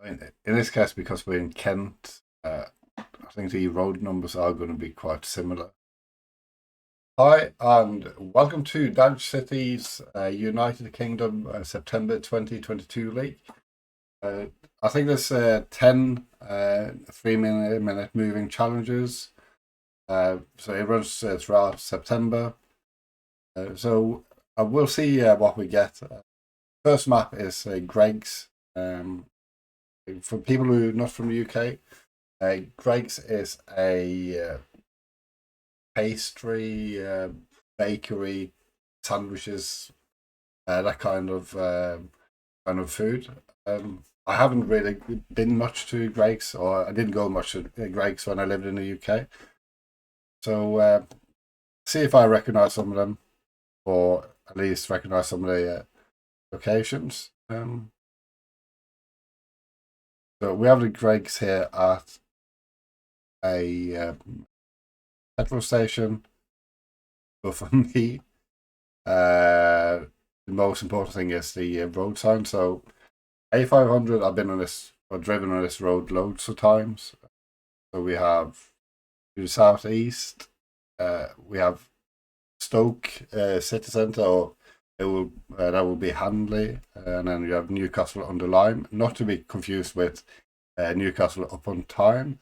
In this case, because we're in Kent, I think the road numbers are going to be quite similar. Hi, and welcome to DadgeCity's United Kingdom September 2022 League. I think there's 10 3-minute moving challenges. So it runs throughout September. So we'll see what we get. First map is Greg's. For people who are not from the UK, Greg's is a pastry, bakery, sandwiches, that kind of food. I haven't really been much to Greg's, or I didn't go much to Greg's when I lived in the UK. So see if I recognise some of them, or at least recognise some of the locations. So we have the Greg's here at a petrol station. But for me, the most important thing is the road sign. So A500, I've been on this or driven on this road loads of times. So we have to the southeast, we have Stoke city centre, or it will that will be Handley, and then you have Newcastle under Lyme, not to be confused with Newcastle upon Tyne.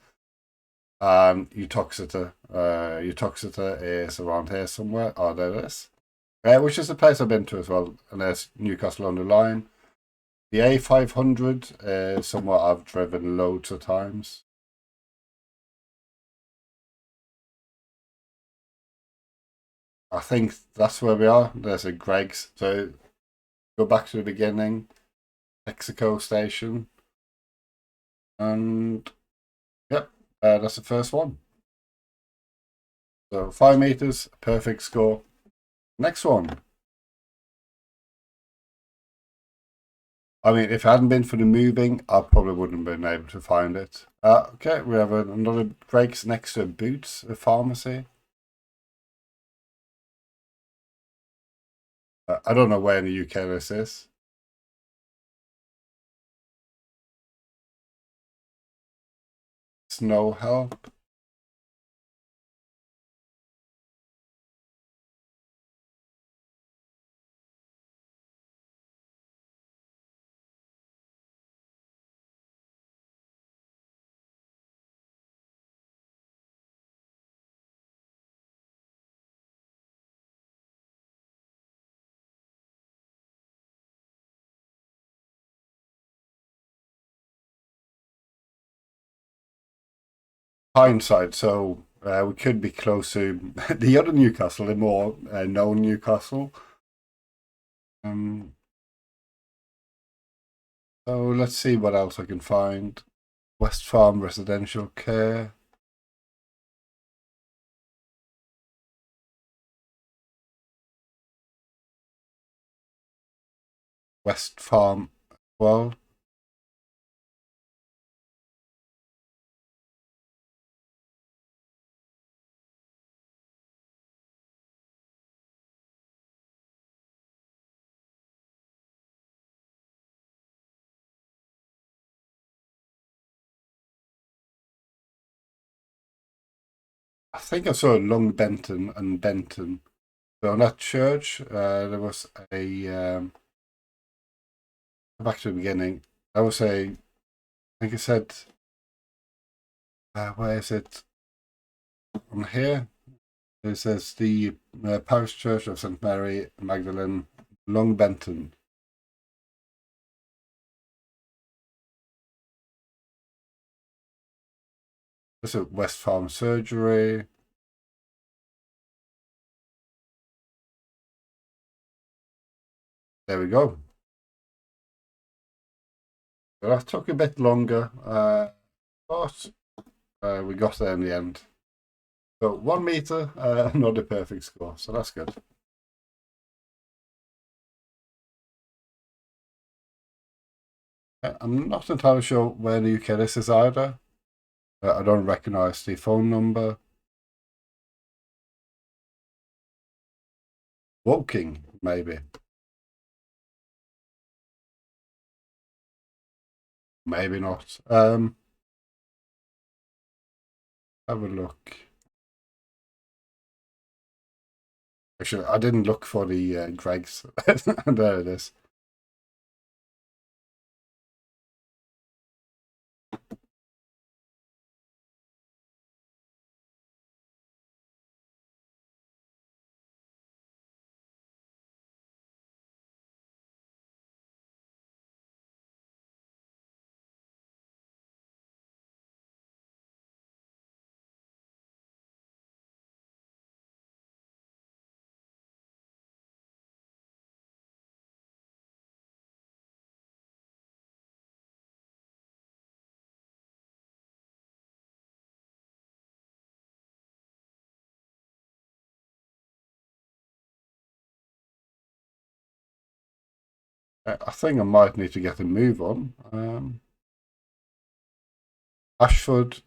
And Uttoxeter is around here somewhere. Oh, there it is. Which is the place I've been to as well. And there's Newcastle on the Line. The A500 is somewhere I've driven loads of times. I think that's where we are. There's a Greg's. So go back to the beginning. Texaco station. And yep, that's the first one. So 5 meters, perfect score. Next one. I mean, if it hadn't been for the moving, I probably wouldn't have been able to find it. Okay, we have another Greg's next to Boots, a pharmacy. I don't know where in the UK this is. Snow help. Hindsight, so we could be close to the other Newcastle, the more known Newcastle. So let's see what else I can find. West Farm Residential Care. West Farm as well. I think I saw Long Benton and Benton. So on that church, there was a back to the beginning. I would say, I think it said, where is it? On here, it says the Parish Church of St. Mary Magdalene, Long Benton. This is West Farm Surgery. There we go. So that took a bit longer, but we got there in the end. So 1 meter, not a perfect score, so that's good. I'm not entirely sure where in the UK this is either. I don't recognise the phone number. Woking, maybe. Maybe not. Have a look. Actually, I didn't look for the Greg's. There it is. I think I might need to get a move on. Ashford.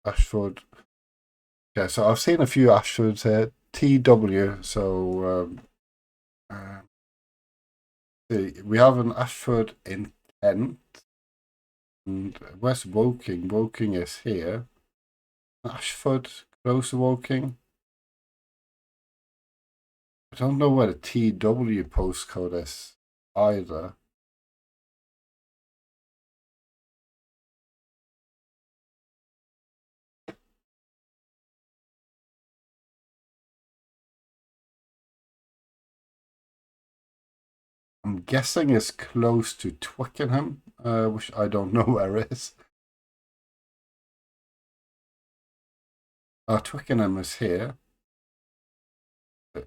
Ashford. Yeah, so I've seen a few Ashfords here. TW. So we have an Ashford in Kent. And where's Woking? Woking is here. Ashford, close to Woking. I don't know where the TW postcode is either. I'm guessing it's close to Twickenham, which I don't know where it is. Twickenham is here.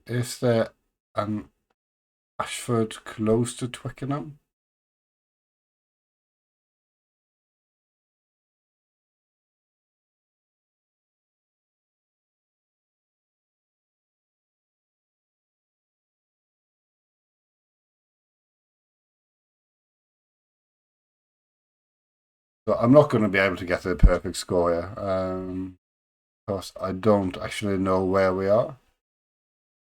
Is there an Ashford close to Twickenham? So I'm not going to be able to get a perfect score here, because I don't actually know where we are.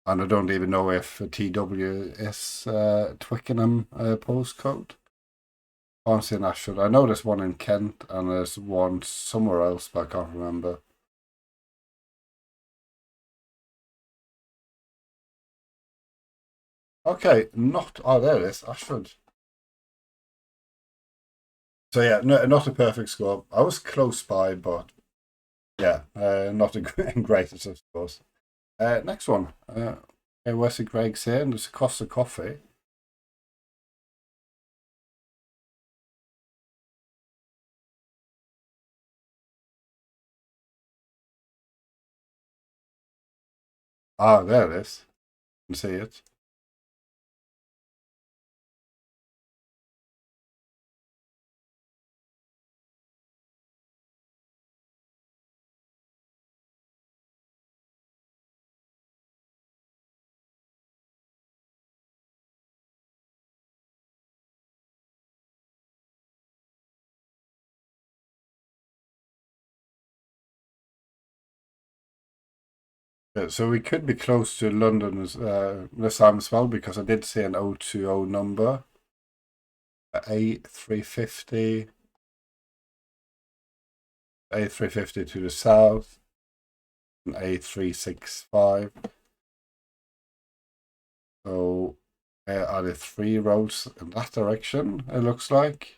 And I don't even know if TW is Twickenham postcode. Can't see an Ashford. I know there's one in Kent and there's one somewhere else, but I can't remember. Okay, not. Oh, there it is, Ashford. So yeah, no, not a perfect score. I was close by, but yeah, not a greatest, of course. Next one. Where's the Greg's here? And there's a Costa Coffee. Ah, there it is. You can see it. Yeah, so we could be close to London this time as well, because I did see an 020 number. A350. A350 to the south. And A365. So are there 3 roads in that direction, it looks like?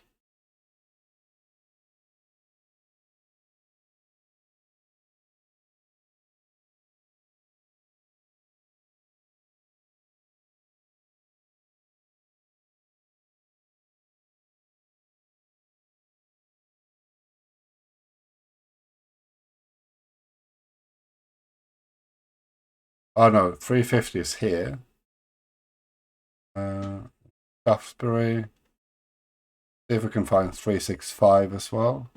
Oh no, 350 is here. Shaftesbury. See if we can find 365 as well.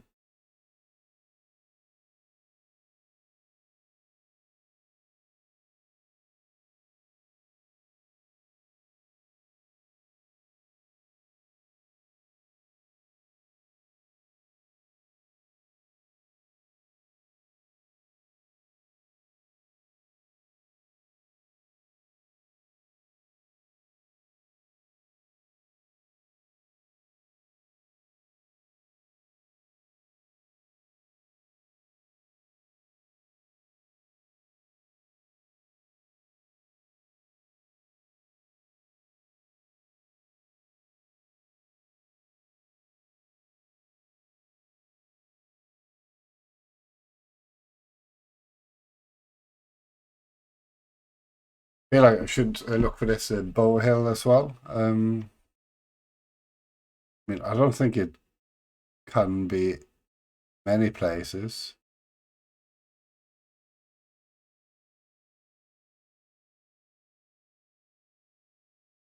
feel like I should look for this in Bow Hill as well. I mean, I don't think it can be many places.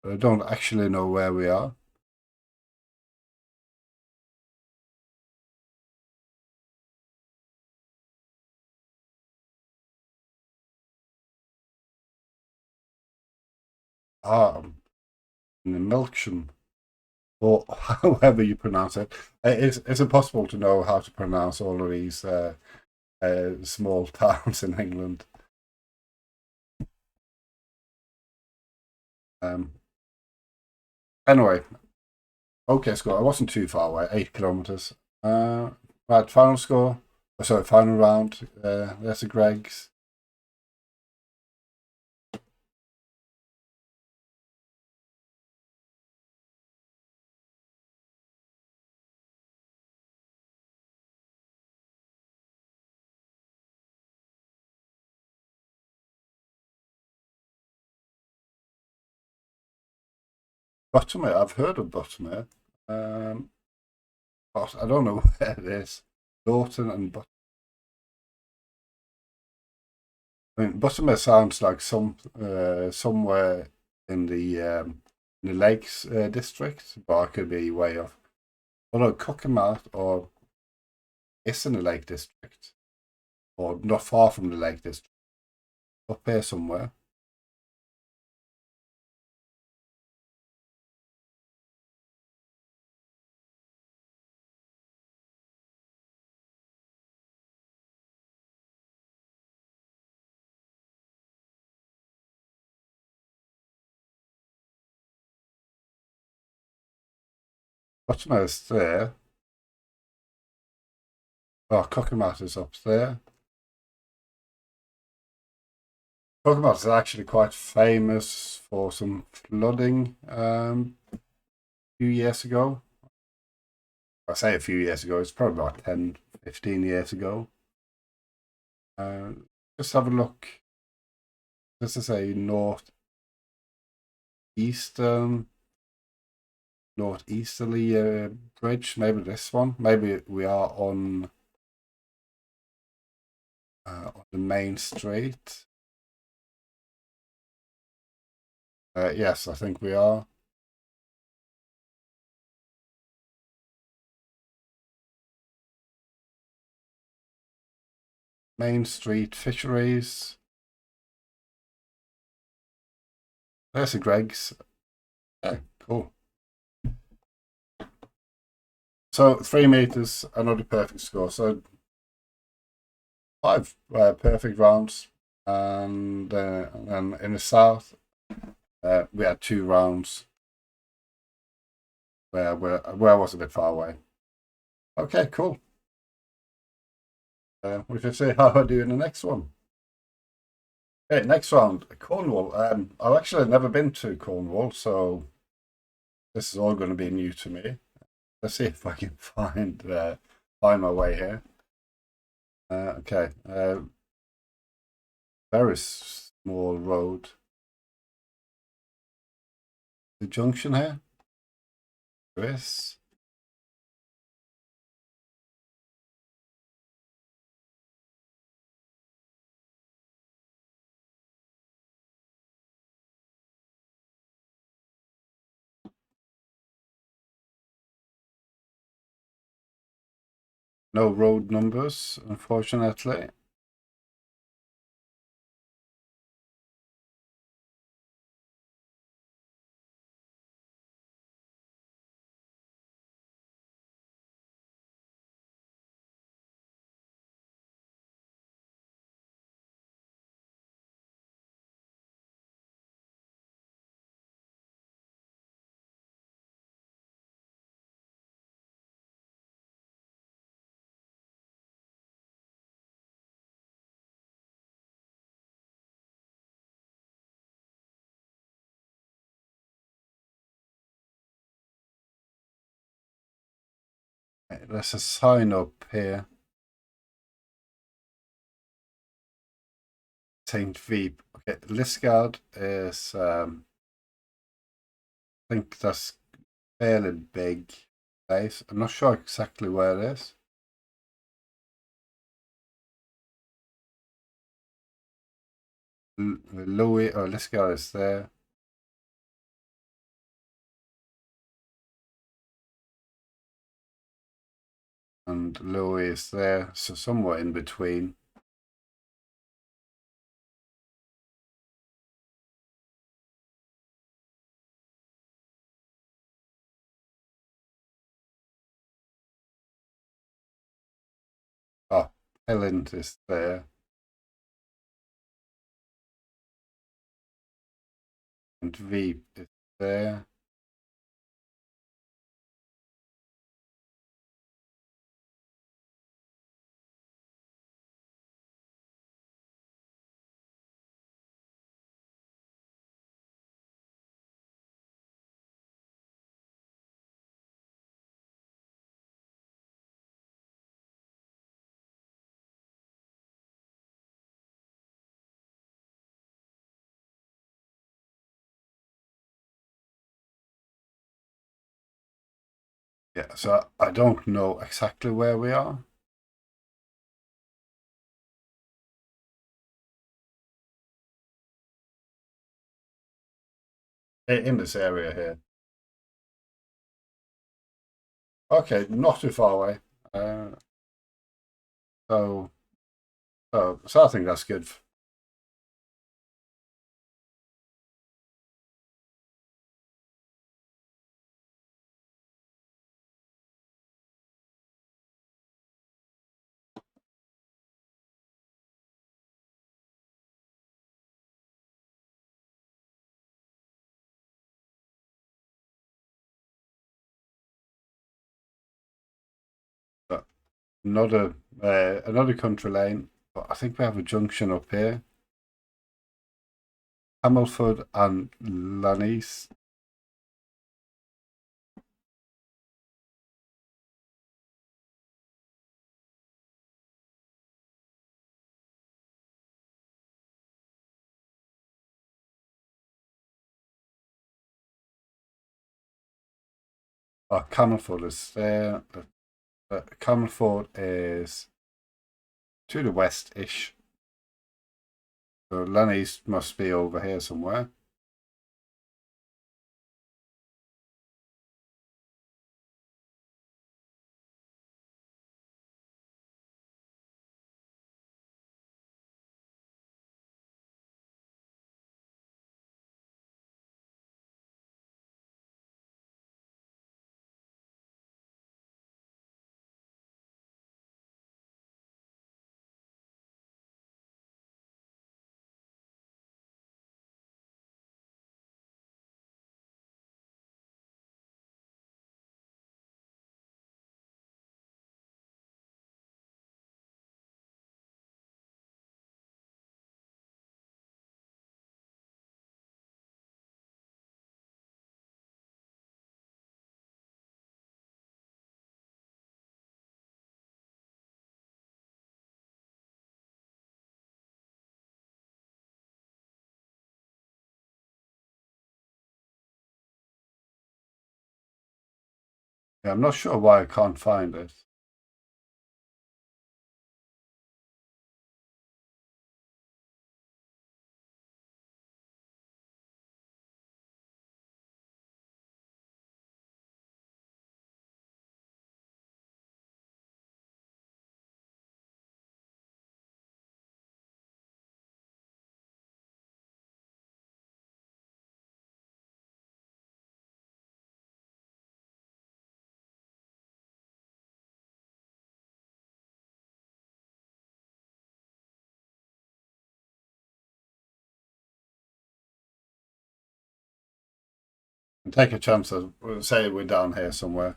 But I don't actually know where we are. In the Milksham, or however you pronounce it. It's impossible to know how to pronounce all of these small towns in England. Um, anyway, okay, score. I wasn't too far away, 8 kilometers. Right, final score. Oh, sorry, final round. There's the Greg's. Buttermere. I've heard of Buttermere. But I don't know where it is. Lawton and I mean, Buttermere sounds like somewhere in the Lakes district, but I could be way off. Although Cockermouth or is in the Lake District, or not far from the Lake District, up here somewhere. Buttermere is there. Oh, Cockermouth is up there. Cockermouth is actually quite famous for some flooding a few years ago. I say a few years ago, it's probably about 10, 15 years ago. Uh, just have a look. Just to say northeastern, northeasterly bridge. Maybe this one. Maybe we are on the main street. Yes, I think we are. Main Street Fisheries. There's a Greg's. Yeah, cool. So 3 meters, another perfect score. So 5 perfect rounds, and then in the south we had 2 rounds where I was a bit far away. Okay, cool. We should see how I do in the next one. Okay, next round, Cornwall. I've actually never been to Cornwall, so this is all going to be new to me. Let's see if I can find my way here. Okay, very small road. The junction here. This. No road numbers, unfortunately. There's a sign up here. Saint Veep. Okay, Lisgard is I think that's fairly big place. I'm not sure exactly where it is. Louis or Lisgard is there. And Louis is there, so somewhere in between. Oh, Helland is there. And Veep is there. Yeah, so I don't know exactly where we are. In this area here. Okay, not too far away. So, so I think that's good. But another country lane. But I think we have a junction up here. Camelford and Lannis. Oh, Camelford is there. Camelford is to the west-ish. So Lannis must be over here somewhere. Yeah, I'm not sure why I can't find it. And take a chance of say we're down here somewhere.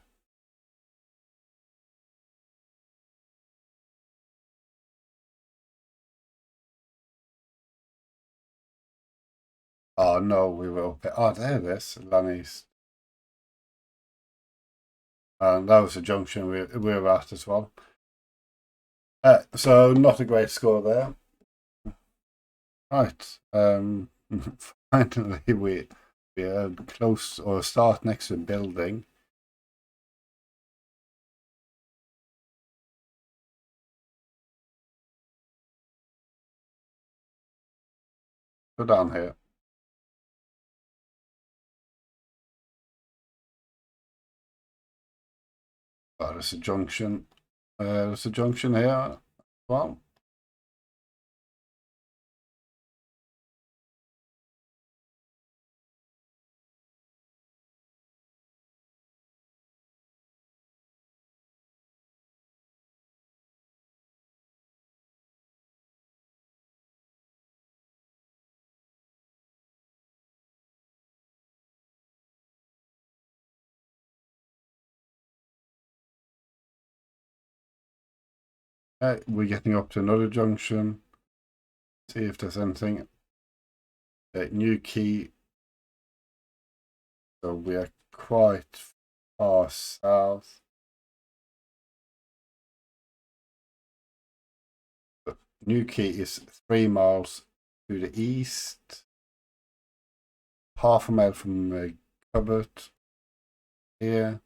Oh no, we will. Oh, there it is, Lannis. And that was a junction we were at as well. So not a great score there. Right. Finally, we are close or start next to a building. Go down here. Oh, there's a junction. There's a junction here. Well, we're getting up to another junction. See if there's anything. New key. So we are quite far south. The new key is 3 miles to the east. Half a mile from the cupboard here.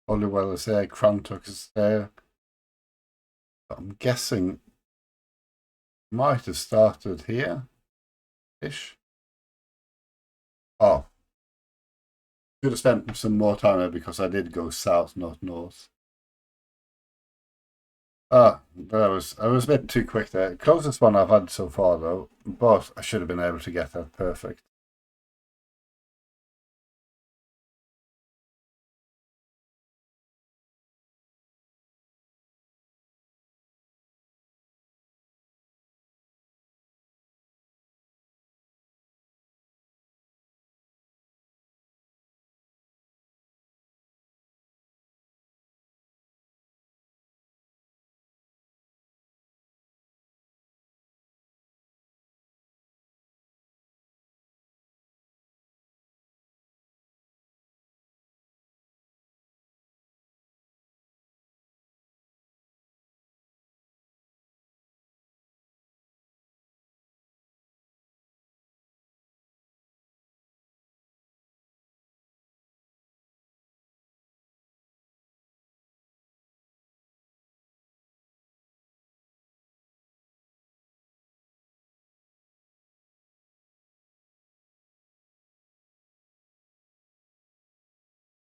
Hollywell is there, Crantock is there. I'm guessing might have started here ish. Oh, could have spent some more time there because I did go south, not north. Ah, I was a bit too quick there. Closest one I've had so far though, but I should have been able to get that perfect.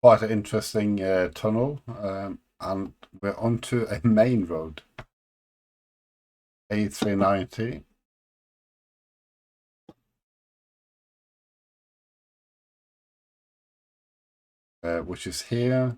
Quite an interesting tunnel, and we're onto a main road, A390, which is here.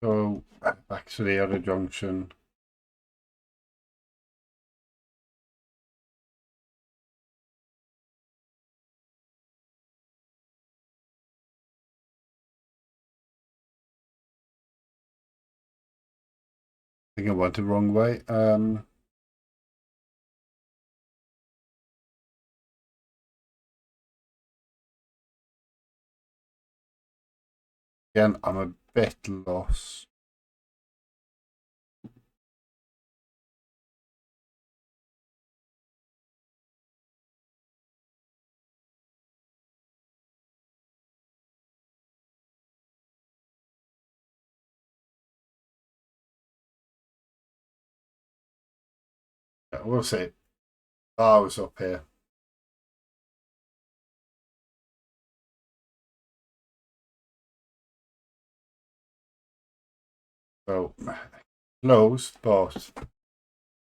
So back to the other junction. I think I went the wrong way. Again, I'm a bit lost. Yeah, we'll see. Oh, I was up here. So close, but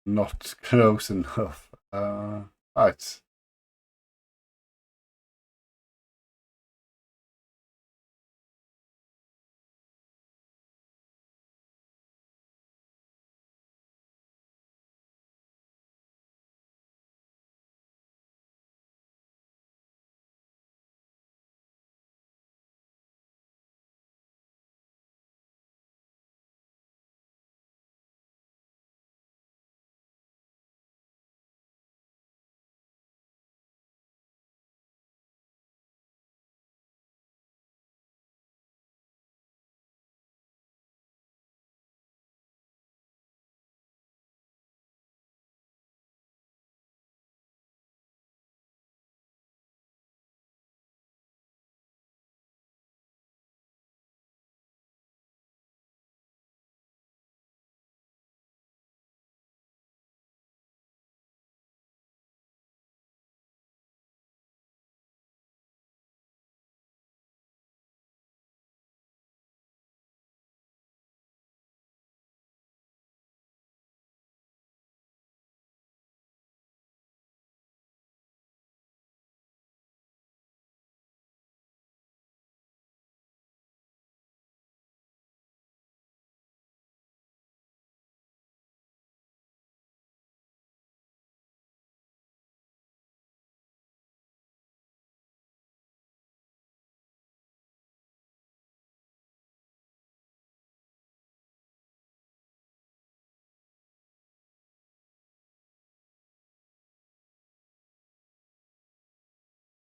not close enough. Right.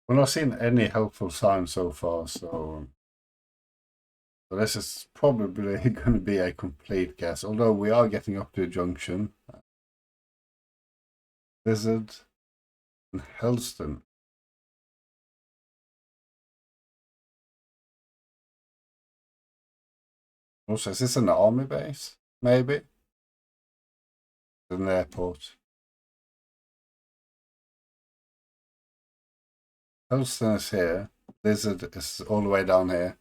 We're not seeing any helpful signs so far, so this is probably going to be a complete guess. Although we are getting up to a junction. Lizard and Helston. Also, is this an army base? Maybe? An airport. Helston is here. Lizard is all the way down here.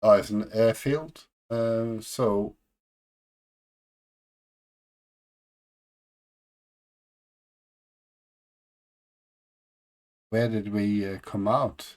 Oh, it's an airfield. So where did we come out?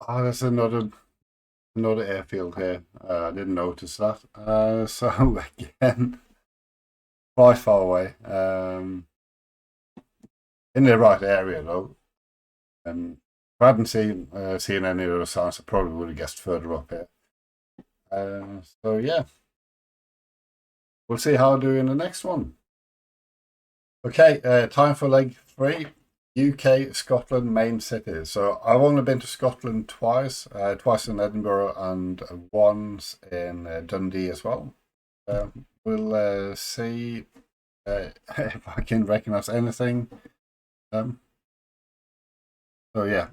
Oh, there's another airfield here. I didn't notice that. So again, quite far away. In the right area though. If I hadn't seen any of the signs, I probably would have guessed further up here. So yeah, we'll see how I do in the next one. Okay, time for leg 3. UK, Scotland, main cities. So I've only been to Scotland twice, twice in Edinburgh and once in Dundee as well. We'll see if I can recognize anything. So yeah,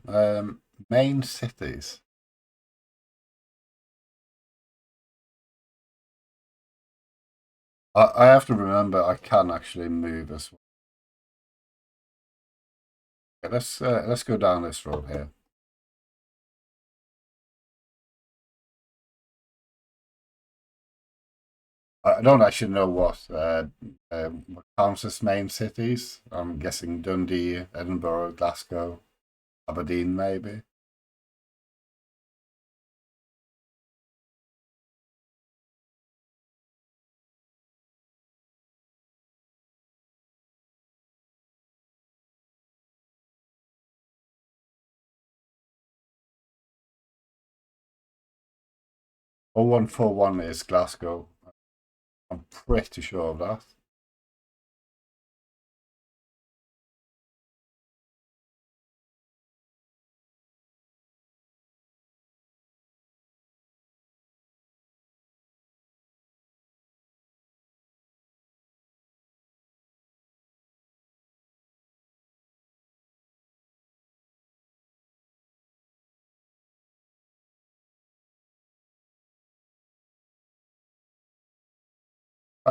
main cities. I have to remember I can actually move as well. Okay, let's go down this road here. I don't actually know what counts as main cities. I'm guessing Dundee, Edinburgh, Glasgow, Aberdeen, maybe. Oh, 141 is Glasgow. I'm pretty sure of that.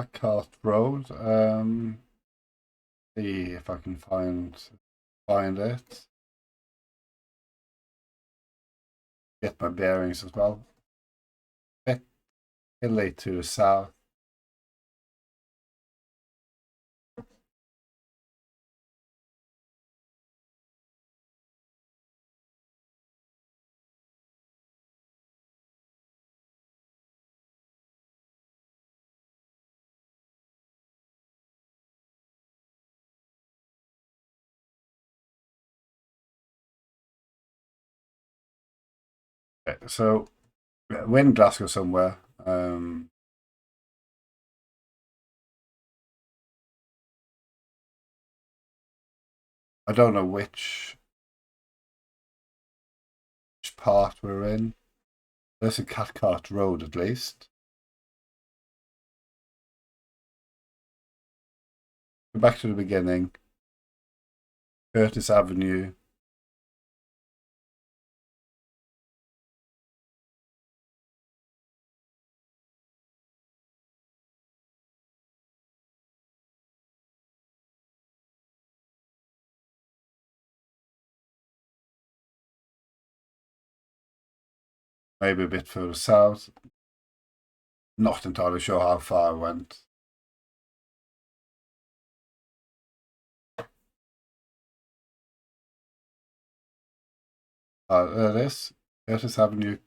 Cart Road. See if I can find it. Get my bearings as well. Bit hilly to the south. So we're in Glasgow somewhere. I don't know which part we're in. There's a Cathcart Road at least. Go back to the beginning. Curtis Avenue. Maybe a bit further south. Not entirely sure how far I went. There it is. Curtis Avenue,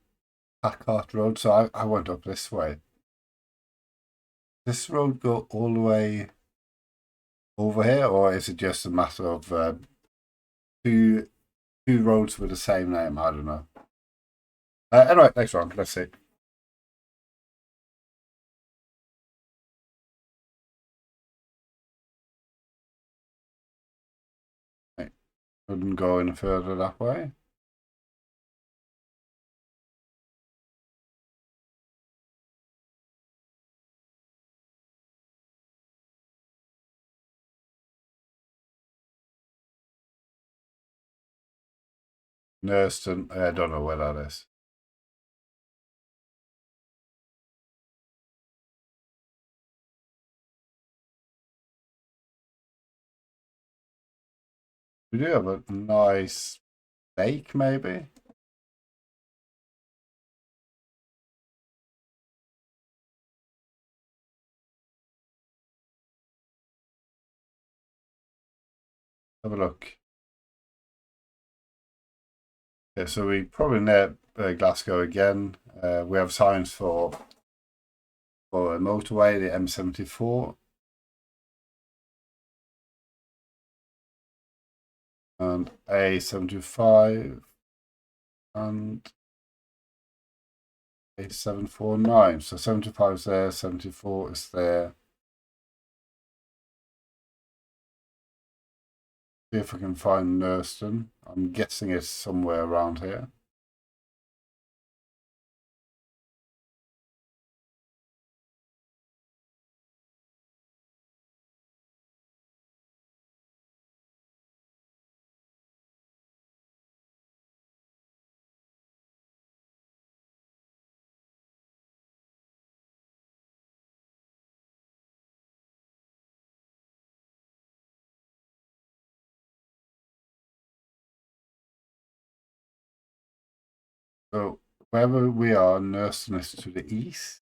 Cathcart Road. So I went up this way. This road go all the way over here, or is it just a matter of two roads with the same name? I don't know. Anyway, next one. Let's see. Couldn't go any further that way. Nurston, I don't know where that is. We do have a nice lake, maybe. Have a look. Yeah, so we probably near Glasgow again. We have signs for a motorway, the M74, and A75, and A749. So 75 is there, 74 is there. See if I can find Nurston. I'm guessing it's somewhere around here. So wherever we are, Nurston is to the east.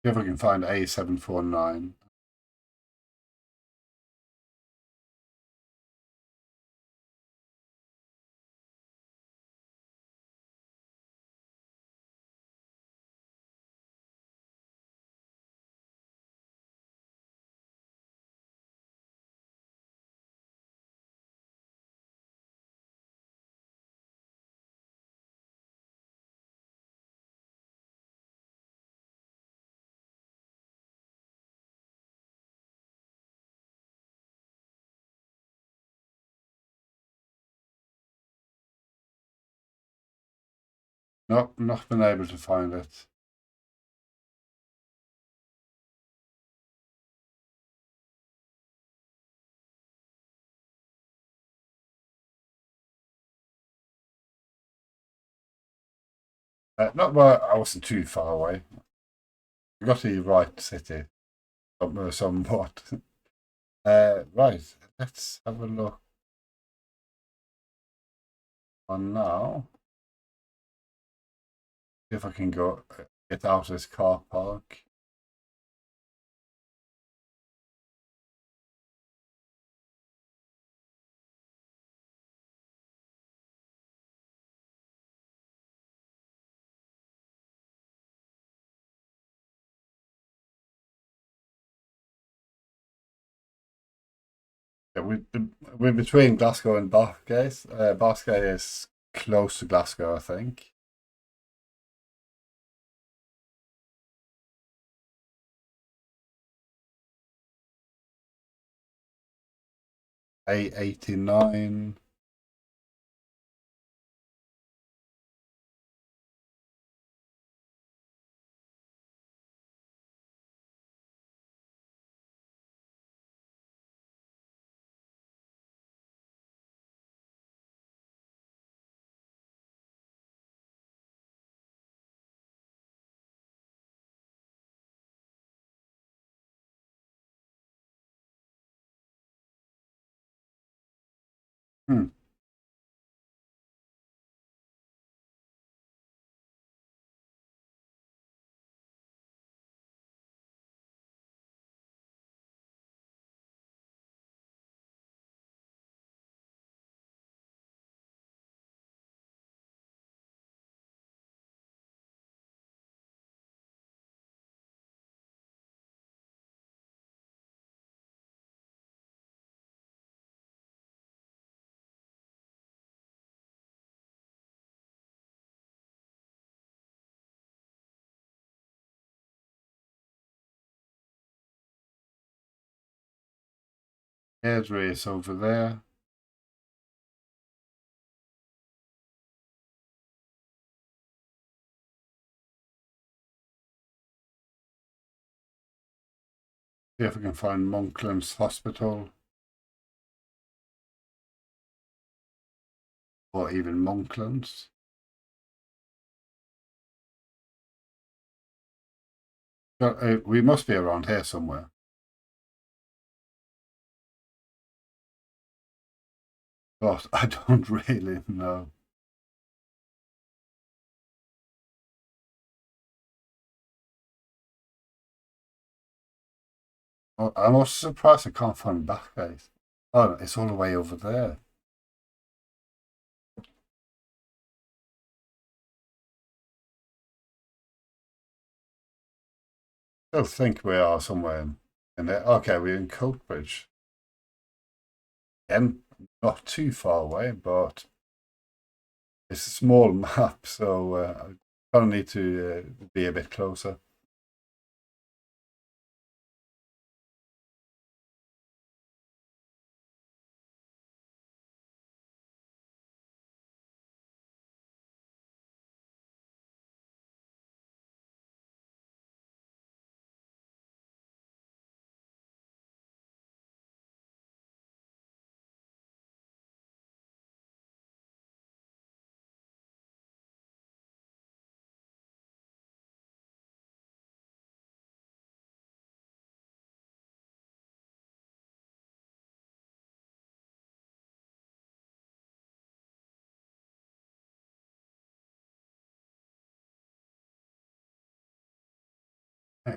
See if I can find A749. Nope, not been able to find it. Not well, I wasn't too far away. I got to the right city, somewhat. Right, let's have a look on now. See if I can go get out of this car park. Yeah, we're between Glasgow and Bathgate. Bathgate is close to Glasgow, I think. A89. Hmm. Airdrie is over there. See if I can find Monklands Hospital or even Monklands. We must be around here somewhere, but I don't really know. I'm also surprised I can't find Bathgate. Oh, it's all the way over there. I think we are somewhere in there. Okay, we're in Coatbridge. Again, not too far away, but it's a small map, so I kind of need to be a bit closer.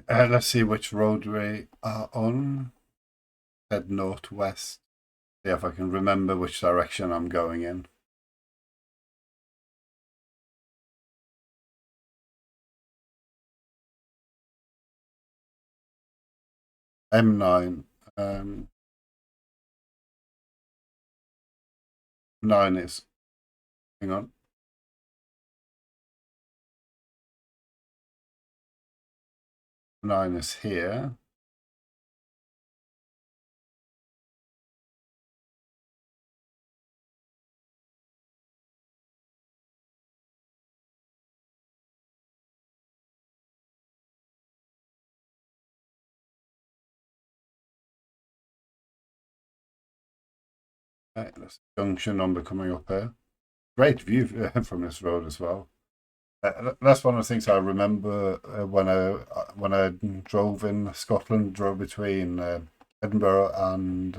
Let's see which road we are on. Head northwest. See if I can remember which direction I'm going in. M9. 9 is, hang on, 9 is here. There's a junction number coming up here. Great view from this road as well. That's one of the things I remember when I drove in Scotland, drove between Edinburgh and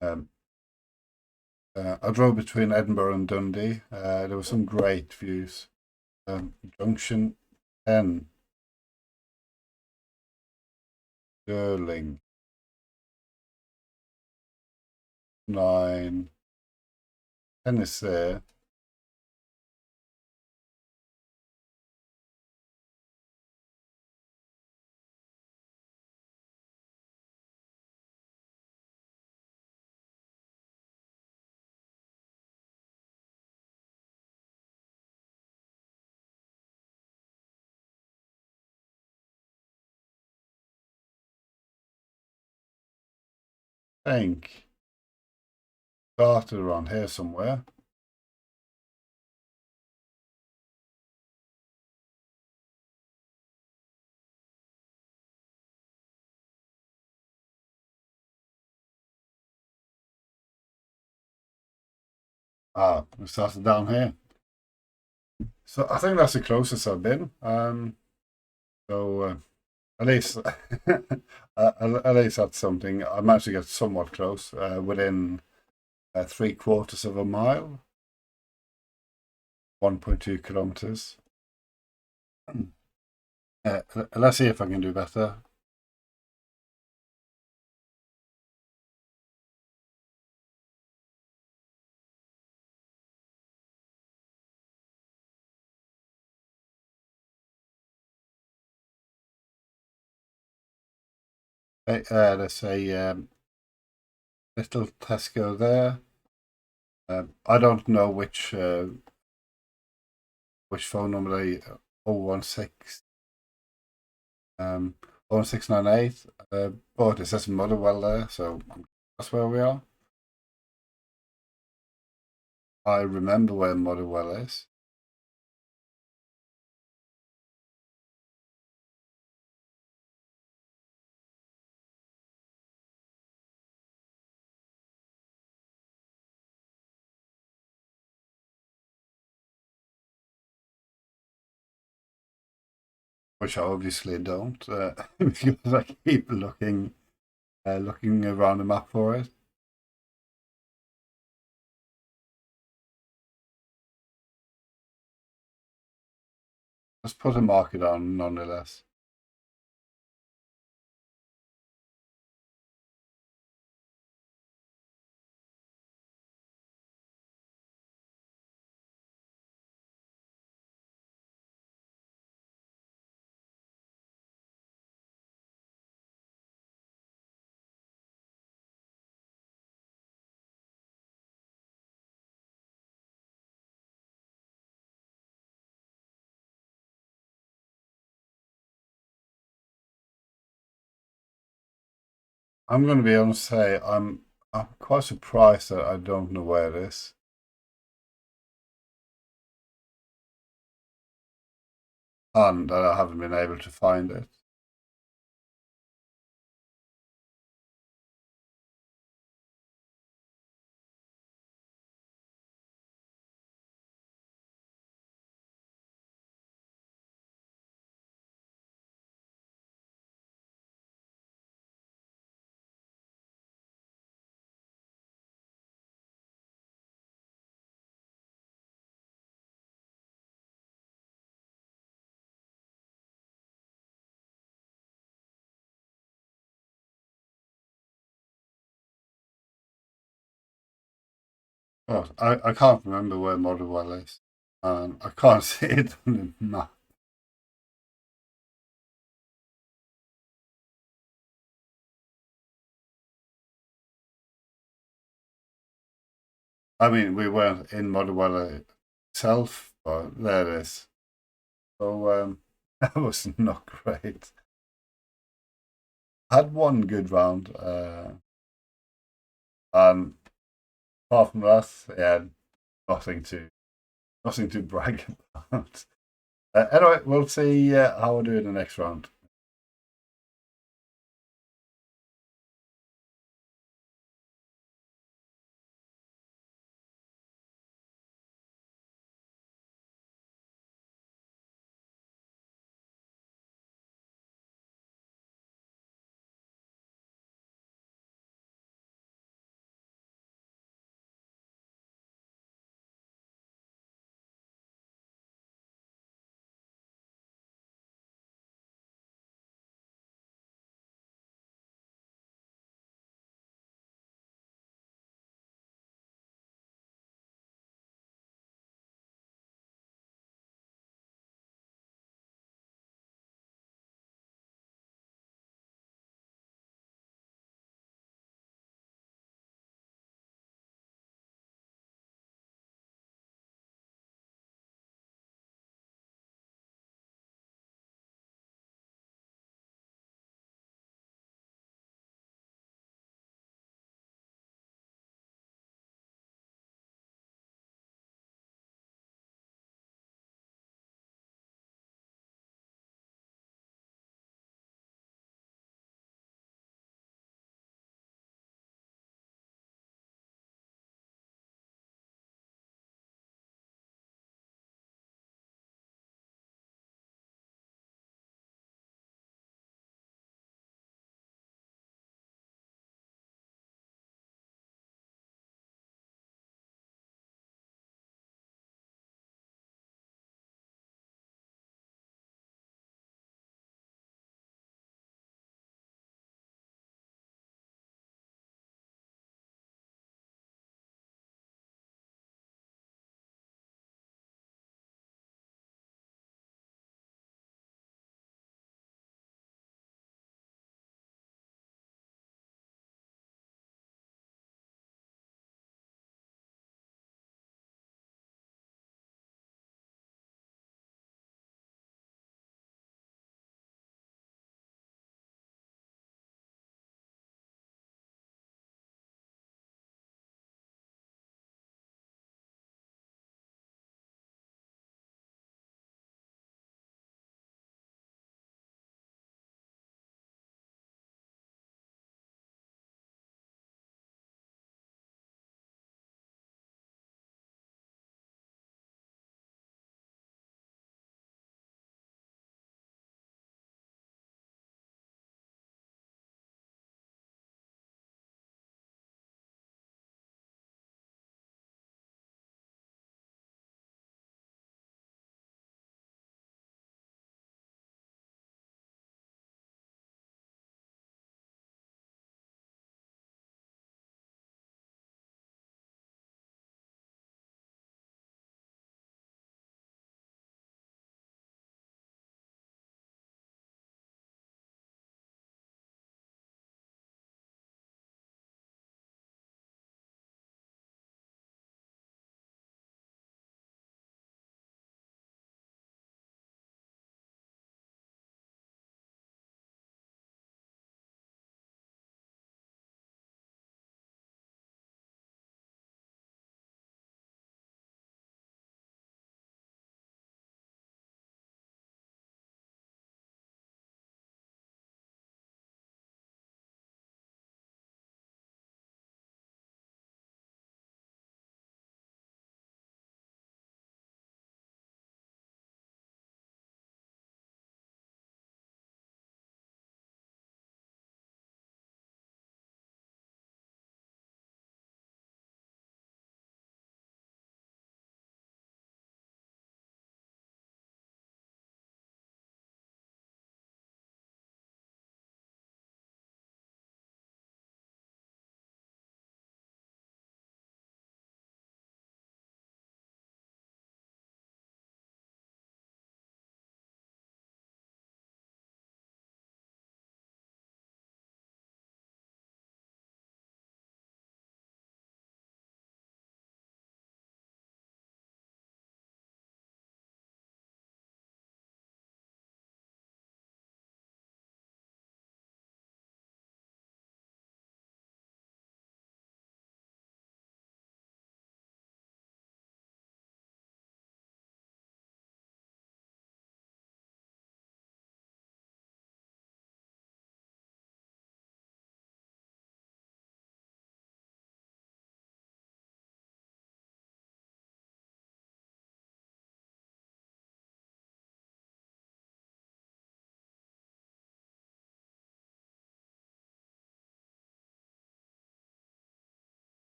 um, I drove between Edinburgh and Dundee. There were some great views. Junction 10, Stirling, 9, 10 is there. I think started around here somewhere. Ah, we started down here. So I think that's the closest I've been. So at least, at least that's something. I managed to get somewhat close, within 3/4 of a mile, 1.2 kilometers. Let's see if I can do better. There's a little Tesco there. I don't know which phone number they 016 01698, but it says Motherwell there, so that's where we are. I remember where Motherwell is. Which I obviously don't, because I keep looking around the map for it. Let's put a marker down nonetheless. I'm going to be honest, say I'm quite surprised that I don't know where it is, and that I haven't been able to find it. Oh, I can't remember where Motherwell is. I can't see it on the map. I mean, we weren't in Motherwell itself, but there it is. So that was not great. Had one good round, and apart from that, yeah, nothing to nothing to brag about. Anyway, we'll see how I do in the next round.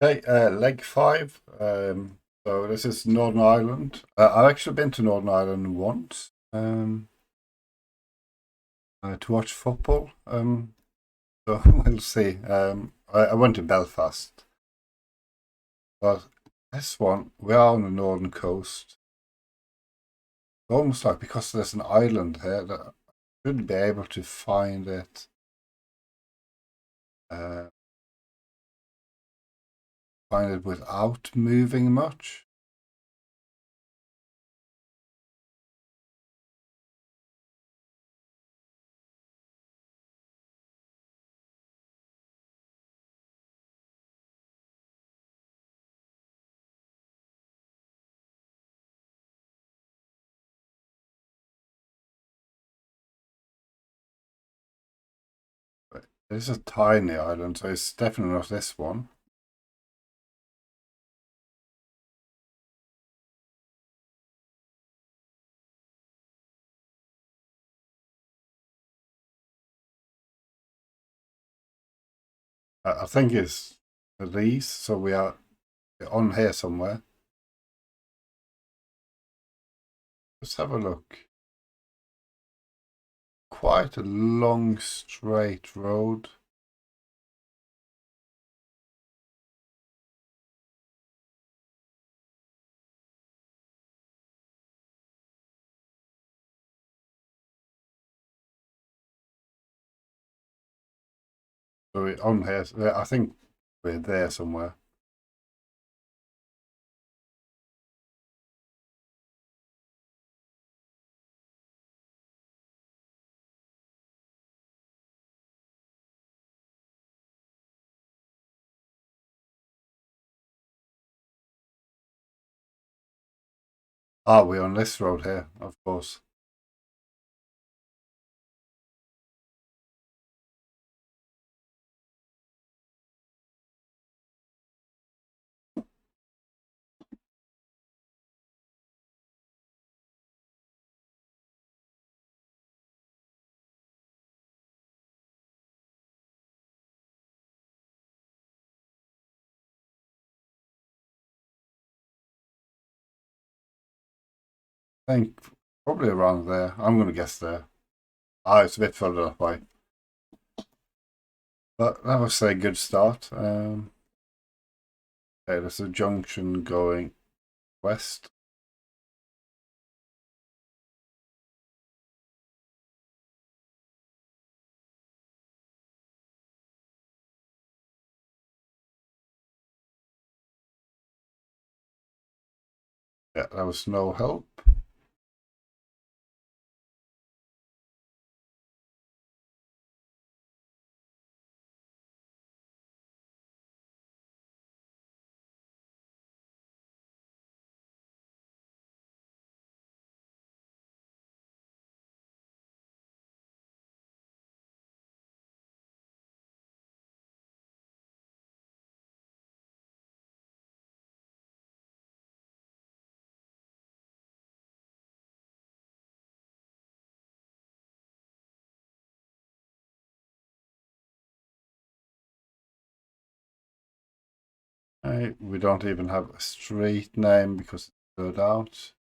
Okay, leg 5. So this is Northern Ireland. I've actually been to Northern Ireland once to watch football. So we'll see. I went to Belfast, but this one we are on the northern coast. Almost like because there's an island here that I should be able to find it. Uh, find it without moving much. But it's a tiny island, so it's definitely not this one. I think it's these, so we are on here somewhere. Let's have a look. Quite a long straight road. So we're on here. I think we're there somewhere. Ah, we're on this road here, of course. I think probably around there. I'm going to guess there. Ah, it's a bit further that way. But that was a good start. Okay, there's a junction going west. Yeah, that was no help. Hey, we don't even have a street name because it's blurred out.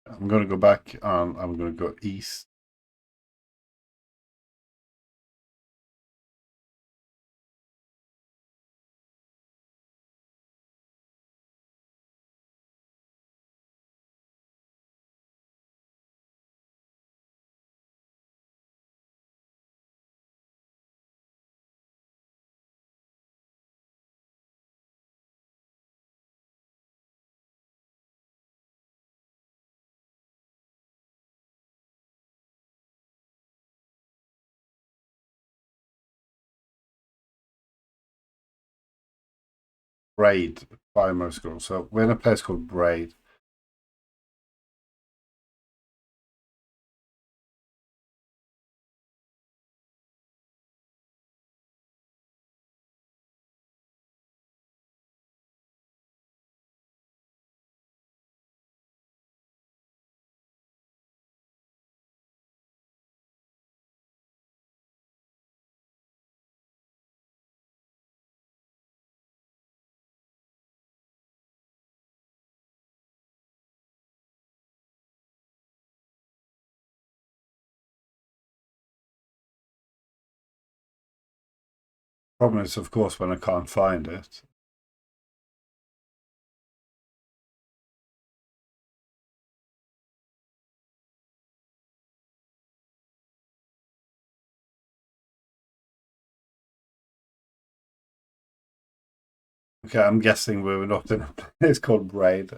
I'm going to go back and I'm going to go east. Braid Primary School. So we're in a place called Braid. Problem is, of course, when I can't find it. Okay, I'm guessing we were not in a place called Braid.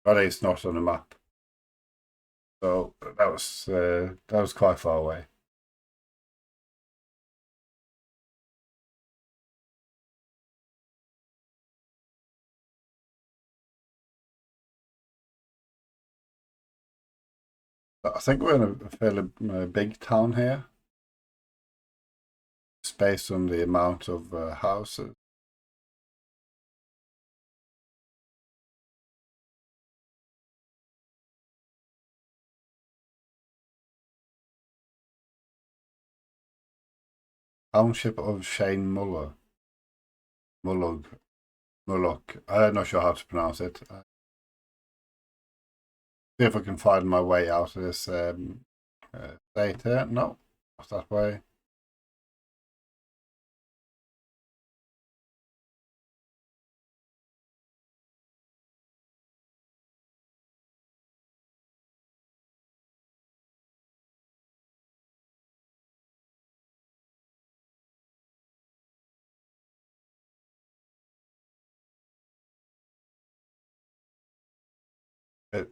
But it's not on the map. So that was quite far away. But I think we're in a fairly big town here. It's based on the amount of houses. Township of Shane Muller. Mullog. Mullock. I'm not sure how to pronounce it. See if I can find my way out of this state here. No, not that way.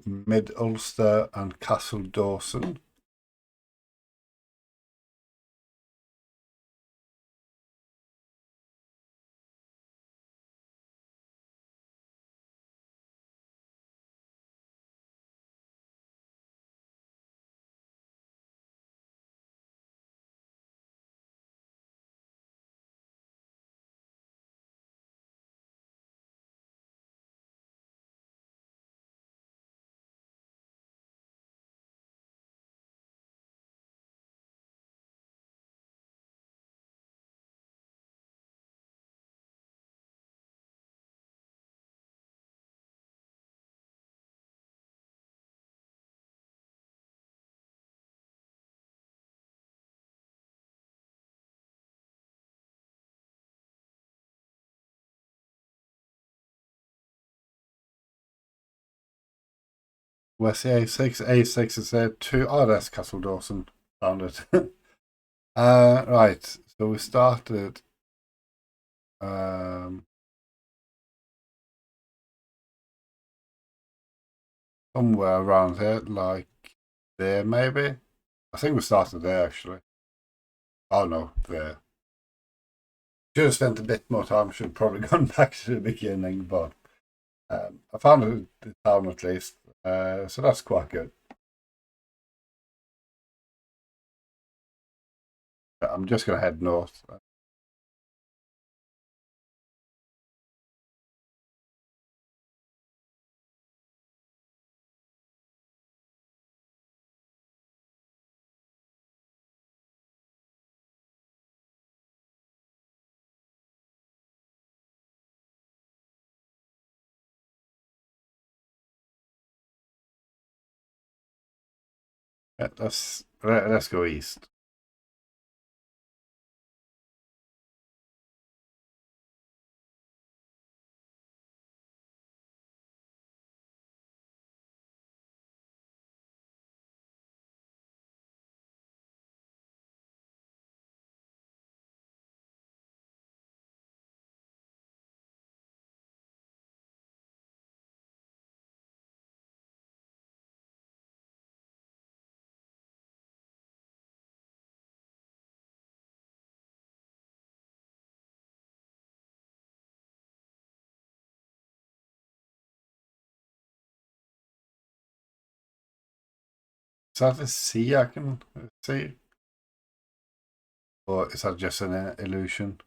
Mid Ulster and Castle Dawson. Where's the A6? A6 is there too. Oh, that's Castle Dawson. Found it. Right. So we started um, somewhere around here, like there maybe. I think we started there actually. Oh no, there. Should have spent a bit more time. Should have probably gone back to the beginning, but I found the town at least, so that's quite good. I'm just gonna head north. Yeah, let's go east. Is that a sea I can see, or is that just an illusion?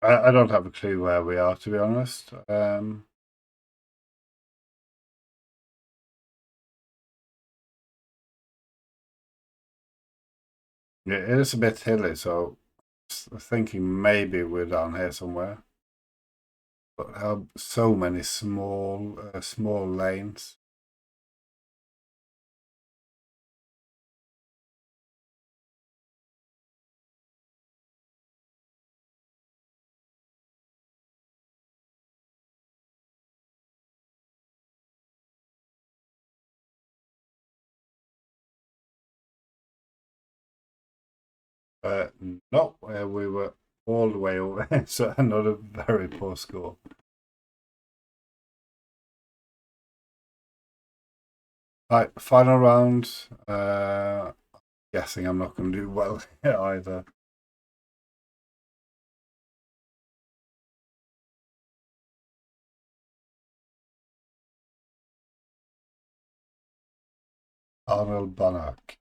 I don't have a clue where we are, to be honest. Yeah, it is a bit hilly, so thinking maybe we're down here somewhere. But how so many small lanes. Uh, no, we were all the way over, so another very poor score. Right, final round. Guessing I'm not going to do well either. Arnold Bannock.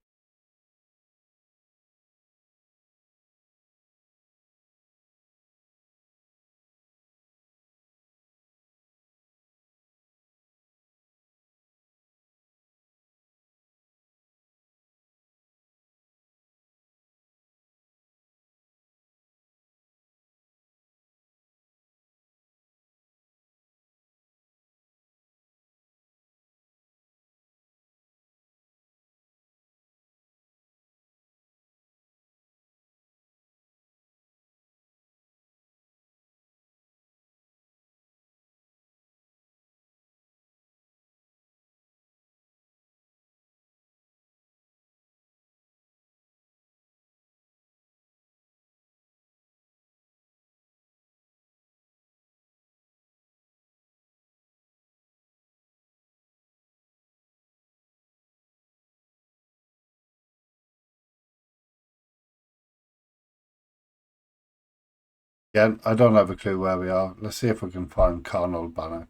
Yeah, I don't have a clue where we are. Let's see if we can find Arnold Bannock.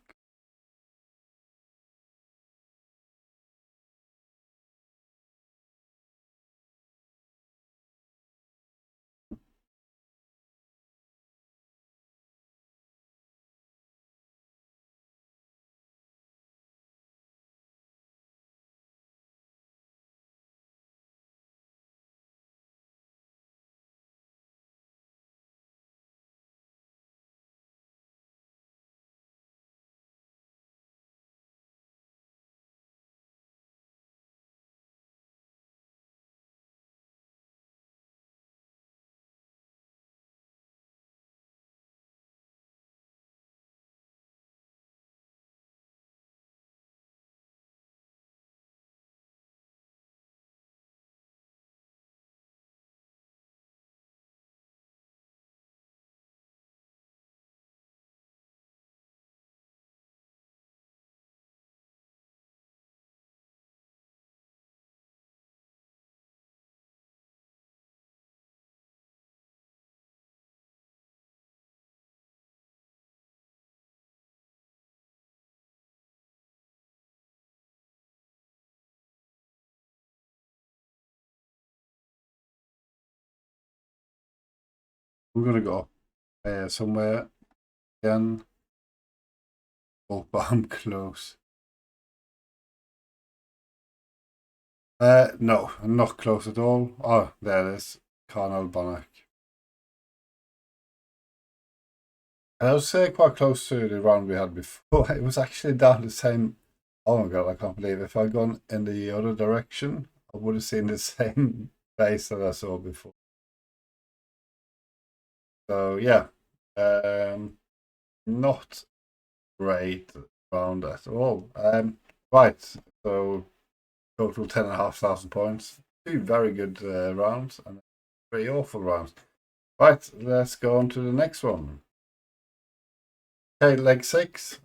We're going to go somewhere again. Oh, but I'm close. No, I'm not close at all. Oh, there it is. Arnold Bannock. I was quite close to the round we had before. It was actually down the same. Oh my god, I can't believe it. If I'd gone in the other direction, I would have seen the same face that I saw before. So yeah, not great round at all. Right, so total 10,500 points. Two very good rounds and three awful rounds. Right, let's go on to the next one. Okay, leg six,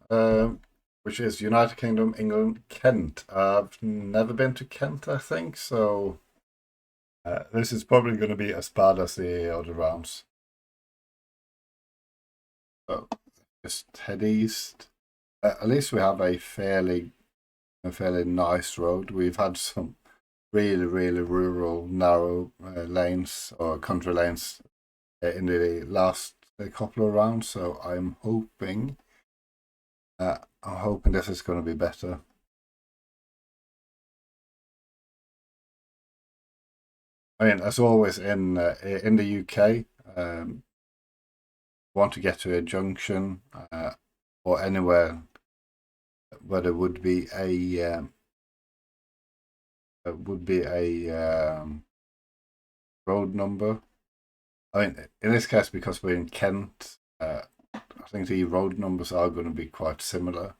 which is United Kingdom, England, Kent. I've never been to Kent, I think, so this is probably going to be as bad as the other rounds. So just head east. At least we have a fairly nice road. We've had some really rural, narrow lanes or country lanes in the last a couple of rounds, so I'm hoping this is going to be better. I mean, as always in the UK, want to get to a junction or anywhere where there would be a road number. I mean, in this case, because we're in Kent, I think the road numbers are going to be quite similar.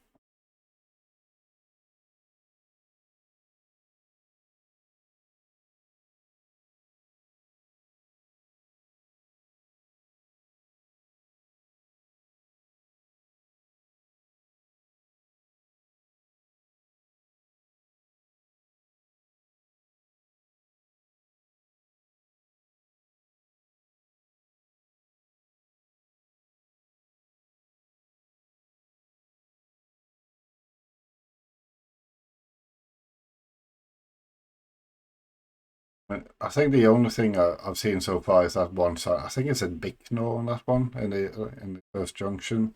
I think the only thing I've seen so far is that one side. I think it's a Bicknor on that one in the first junction.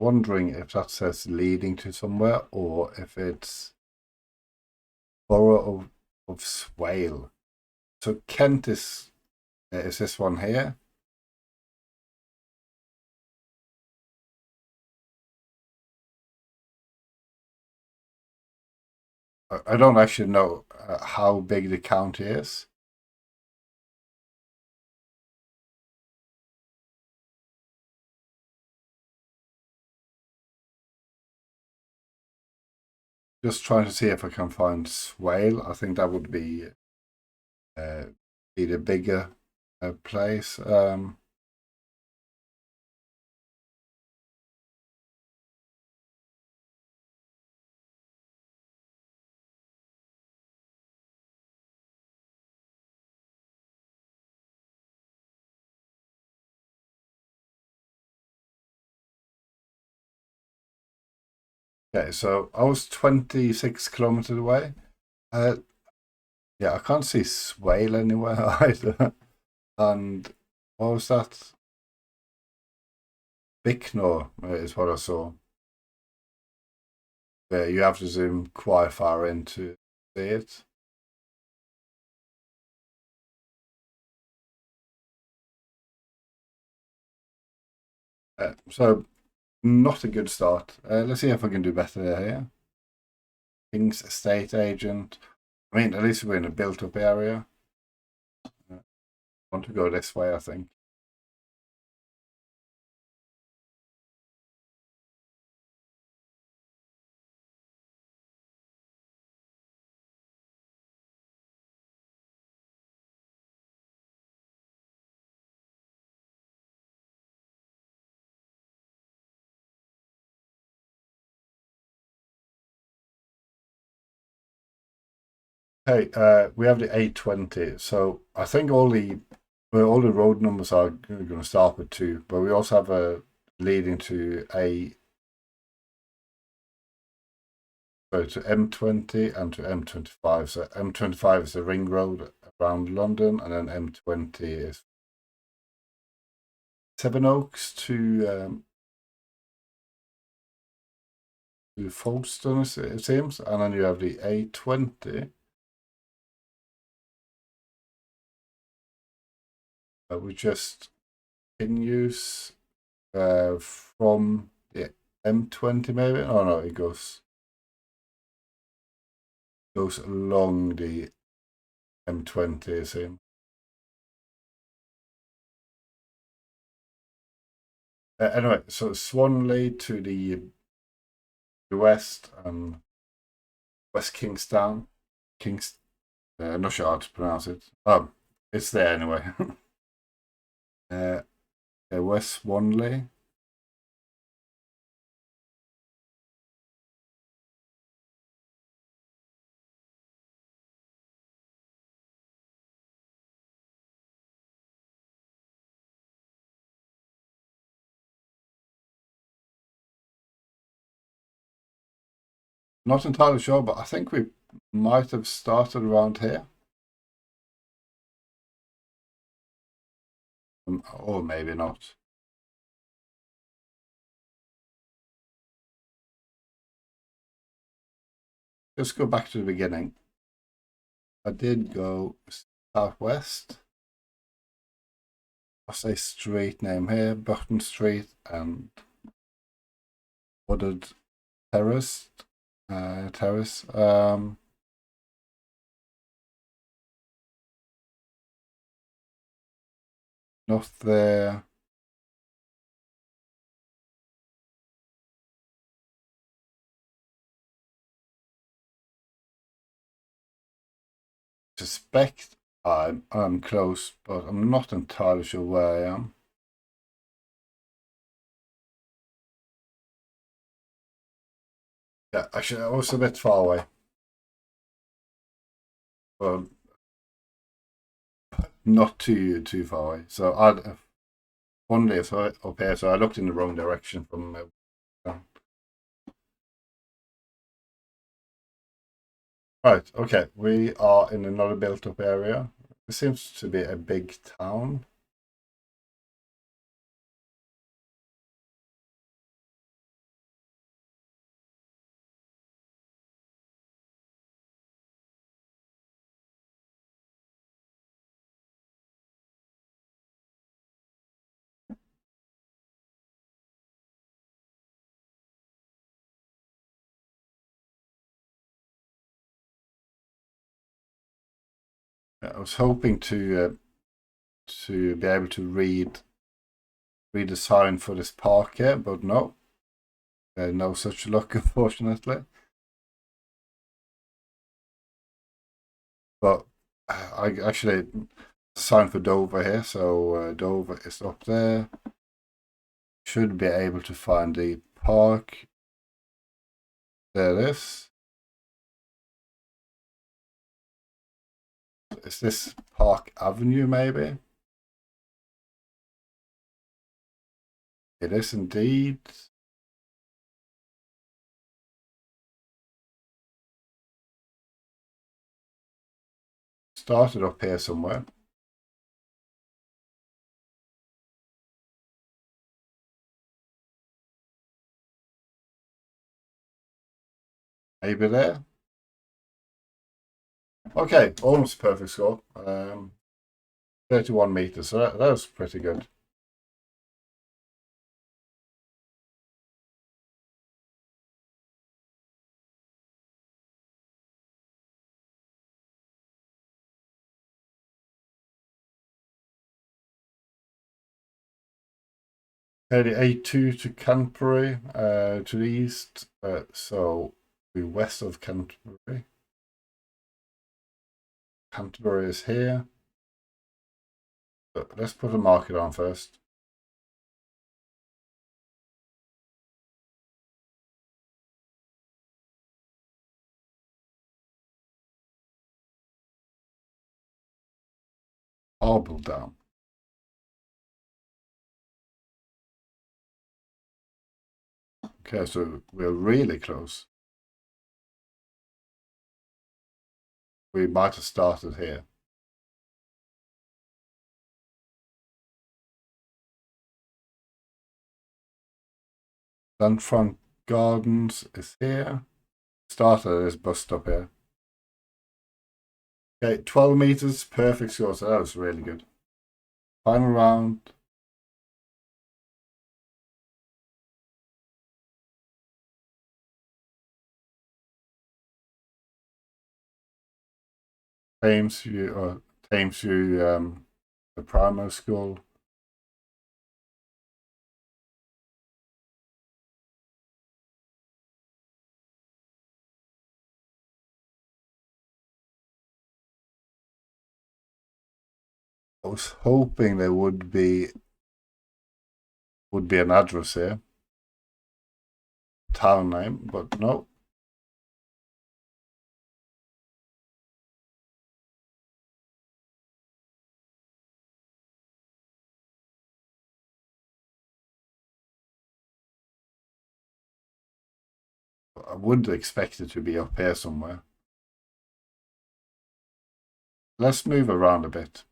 Wondering if that says leading to somewhere or if it's borough of Swale. So Kent is this one here? I don't actually know how big the county is. Just trying to see if I can find Swale. I think that would be the bigger place. Okay, so I was 26 kilometers away. Yeah, I can't see Swale anywhere either. And what was that? Bicknor is what I saw. Yeah, you have to zoom quite far in to see it. So not a good start. Let's see if I can do better here. King's estate agent. I mean, at least we're in a built-up area. Want to go this way, I think. Hey, we have the 820. So I think all the road numbers are going to start with 2, but we also have a leading to to M20 and to M25. So M25 is the ring road around London, and then M20 is Sevenoaks to Folkestone, it seems, and then you have the A20, which just continues from the M20 maybe. Oh no, it goes along the M20, it seems. Anyway, so Swanley to the west and West Kingstown. Kings, I'm not sure how to pronounce it. It's there anyway. West Swanley. Not entirely sure, but I think we might have started around here. Or maybe not. Let's go back to the beginning. I did go southwest. What's a street name here? Burton Street and Wooded Terrace. Terrace. Not there. Suspect I'm close, but I'm not entirely sure where I am. Yeah, actually, I was a bit far away. But not too far away. So I one day up here, so I looked in the wrong direction from. Right, okay, we are in another built-up area. It seems to be a big town. I was hoping to be able to read the sign for this park here, but no, no such luck, unfortunately. But I actually sign for Dover here, so Dover is up there. Should be able to find the park. There it is. Is this Park Avenue, maybe? It is indeed. Started up here somewhere. Maybe there. Okay, almost perfect score. 31 meters, so that was pretty good. Heading A2 to Canterbury, to the east, so we west of Canterbury. Canterbury is here. But let's put a marker on first. Marble down. Okay, so we're really close. We might have started here. Then front gardens is here. Started at this bus stop here. Okay, 12 meters, perfect score. So that was really good. Final round. Thamesview, the primary school. I was hoping there would be an address here, town name, but no. I would expect it to be up here somewhere. Let's move around a bit.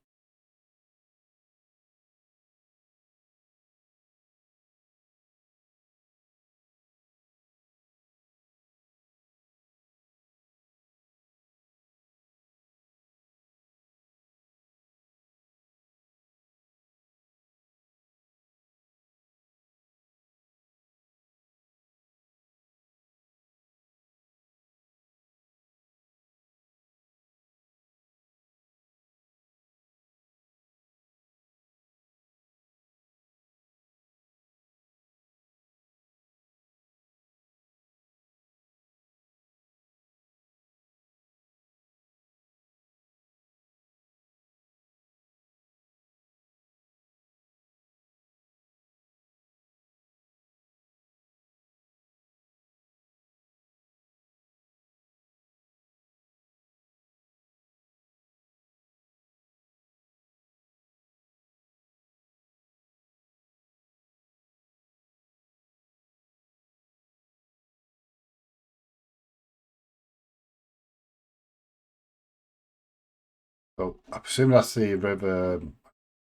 So I presume that's the river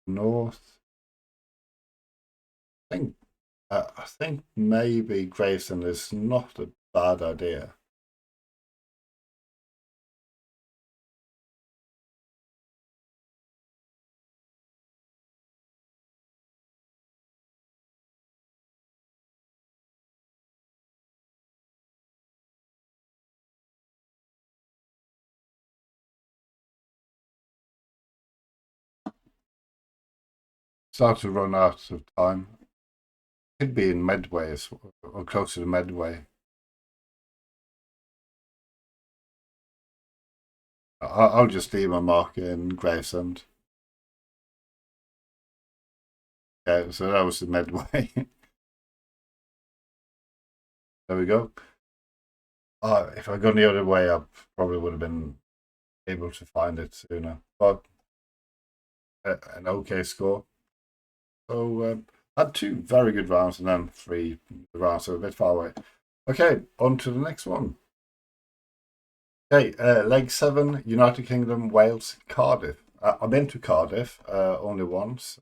north. I think maybe Gravesend is not a bad idea. Start to run out of time. Could be in Medway or closer to Medway. I'll just leave my mark in Gravesend. Okay, so that was the Medway. There we go. If I'd gone the other way, I probably would have been able to find it sooner. But an okay score. So had 2 very good rounds and then 3 rounds, so a bit far away. Okay, on to the next one. Okay, leg 7, United Kingdom, Wales, Cardiff. I've been to Cardiff only once,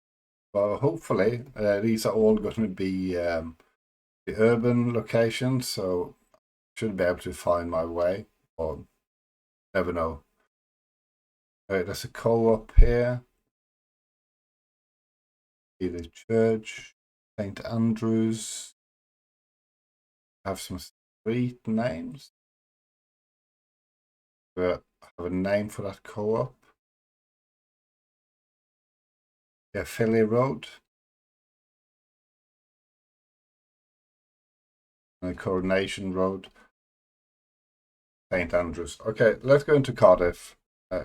but hopefully these are all going to be the urban locations, so I should be able to find my way, or never know. There's a co-op here. The church, St. Andrews. Have some street names. But I have a name for that co-op. Yeah, Philly Road. And Coronation Road. St. Andrews. Okay, let's go into Cardiff.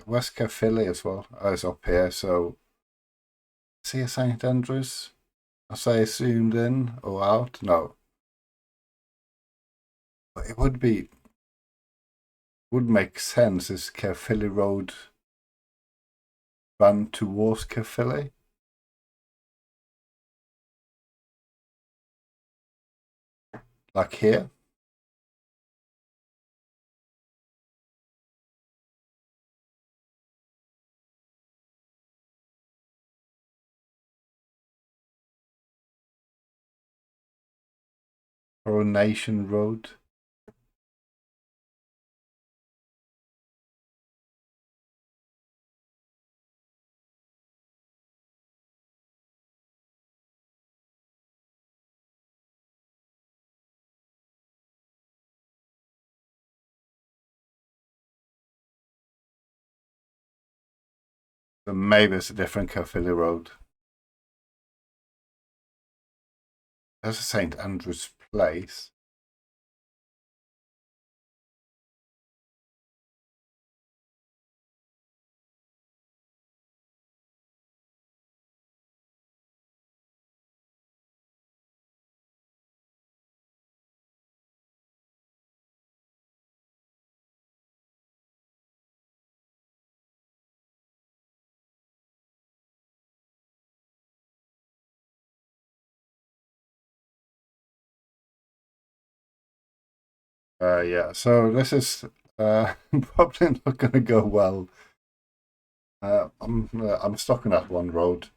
West Philly as well. Is up here, so see a St. Andrews? I say zoomed in or out? No. But it would make sense is Caerphilly Road run towards Caerphilly? Like here? Coronation Road? So maybe it's a different Caerphilly Road. There's a St. Andrew's Place. Yeah, so this is probably not going to go well. I'm stuck on that one road.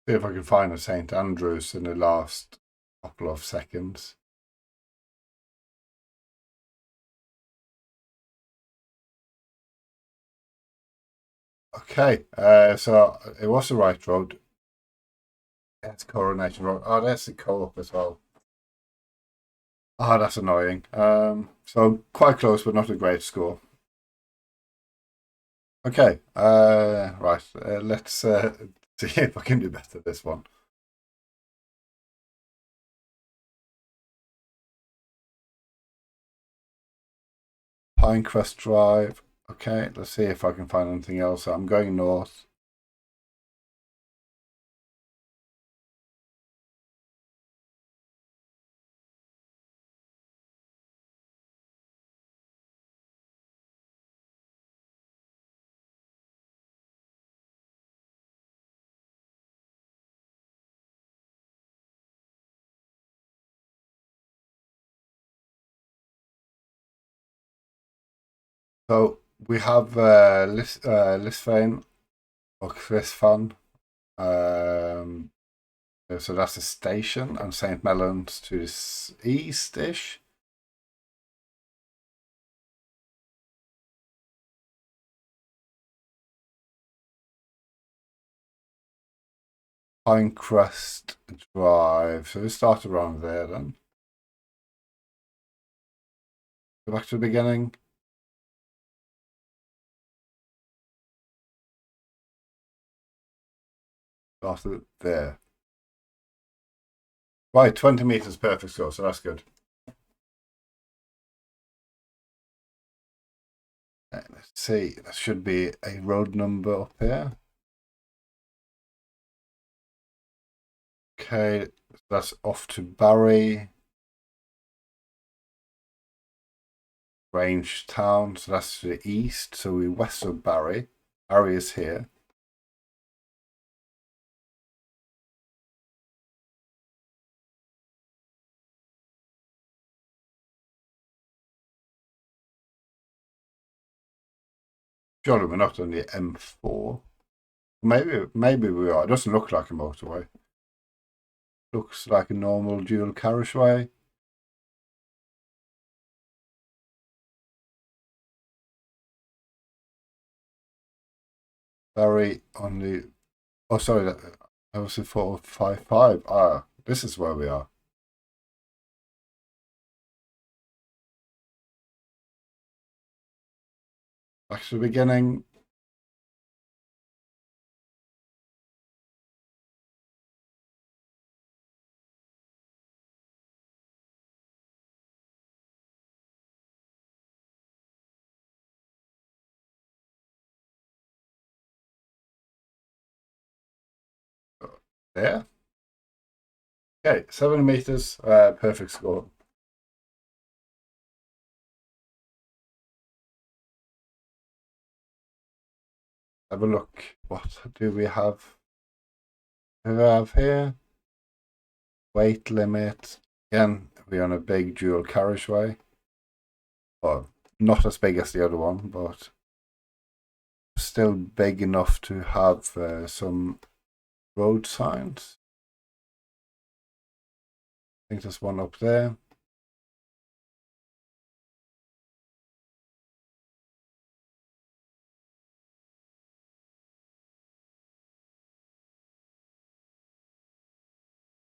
See if I can find a St. Andrews in the last couple of seconds. Okay, so it was the right road. It's Coronation Road. Oh, there's the co-op as well. Oh, that's annoying. So quite close, but not a great score. Okay, right. Let's see if I can do better this one. Pinecrest Drive. Okay, let's see if I can find anything else. I'm going north. So we have Lisfane or Crisfan. So that's a station, and St. Mellons to the east-ish. Pinecrest Drive. So we start around there then. Go back to the beginning. Started there. Right, 20 meters perfect score, so that's good. Let's see, there should be a road number up here. Okay, that's off to Barry. Range Town, so that's to the east. So we're west of Barry. Barry is here. Surely we're not on the M4. Maybe we are. It doesn't look like a motorway. Looks like a normal dual carriageway. Barry on the. Oh, sorry, that was a 455. Ah, this is where we are. Back to the beginning. There. Okay, 7 meters. Perfect score. Have a look. What do we have? Who do we have here? Weight limit. Again, we're on a big dual carriageway. Well, not as big as the other one, but still big enough to have some road signs. I think there's one up there.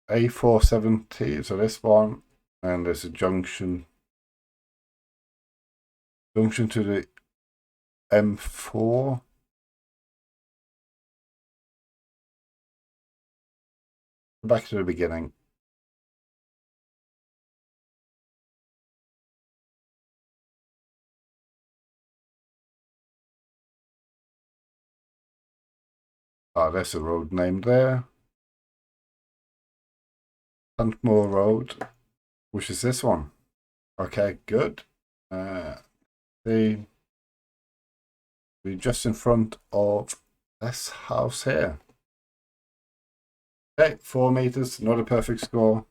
A470, so this one, and there's a junction to the M4. Back to the beginning. Ah, there's a road name there. Plantmore Road, which is this one. Okay, good. We're just in front of this house here. Okay, 4 meters, not a perfect score.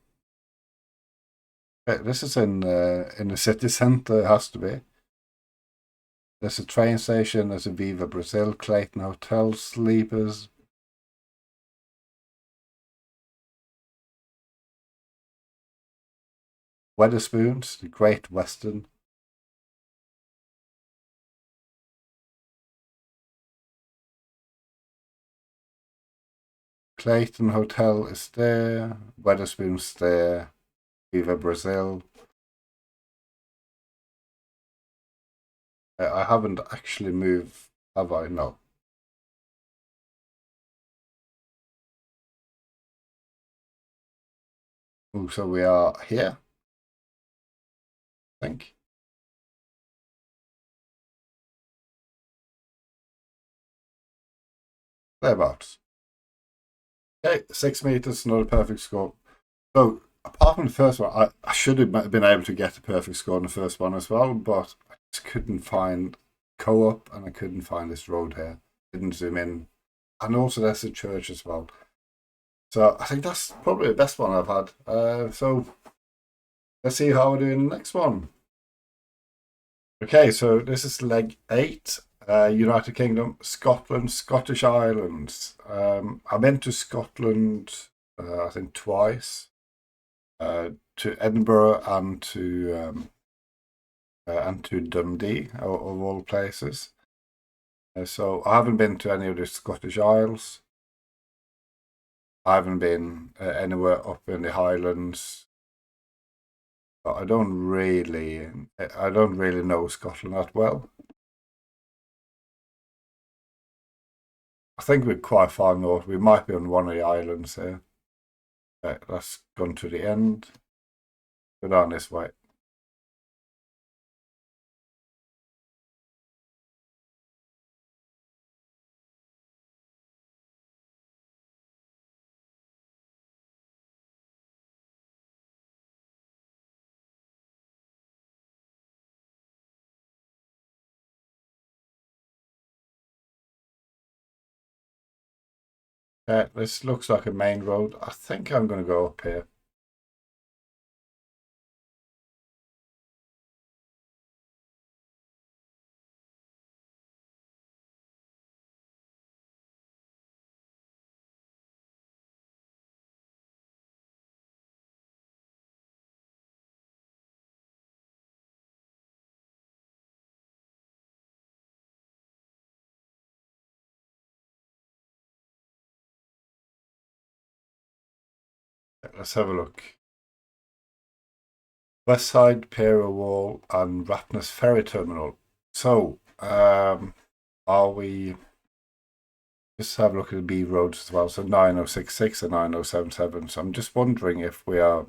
Okay, this is in the city centre, it has to be. There's a train station, there's a Viva Brazil, Clayton Hotel, Sleepers. Weatherspoons, the Great Western. Clayton Hotel is there, Weatherspoons there, Viva Brazil. I haven't actually moved, have I? No. Oh, so we are here, I think. Thereabouts. Okay, 6 meters, not a perfect score. So, apart from the first one, I should have been able to get a perfect score on the first one as well, but I just couldn't find co-op and I couldn't find this road here. Didn't zoom in. And also there's a church as well. So I think that's probably the best one I've had. So let's see how we do in the next one. Okay, so this is leg 8. United Kingdom, Scotland, Scottish Islands. I've been to Scotland, I think twice, to Edinburgh and to Dundee, of all places. So I haven't been to any of the Scottish Isles. I haven't been anywhere up in the Highlands. But I don't really know Scotland that well. I think we're quite far north. We might be on one of the islands here. Okay, let's go to the end. Go down this way. This looks like a main road. I think I'm going to go up here. Let's have a look. West Side, Pier Wall, and Ratness Ferry Terminal. So, are we? Just have a look at the B roads as well. So 9066 and 9077. So I'm just wondering if we are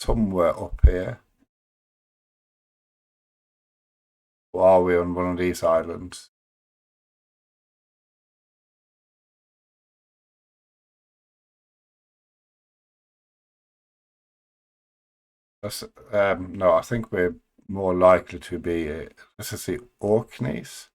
somewhere up here. Or are we on one of these islands? That's, no, I think we're more likely to be, let's see, Orkneys.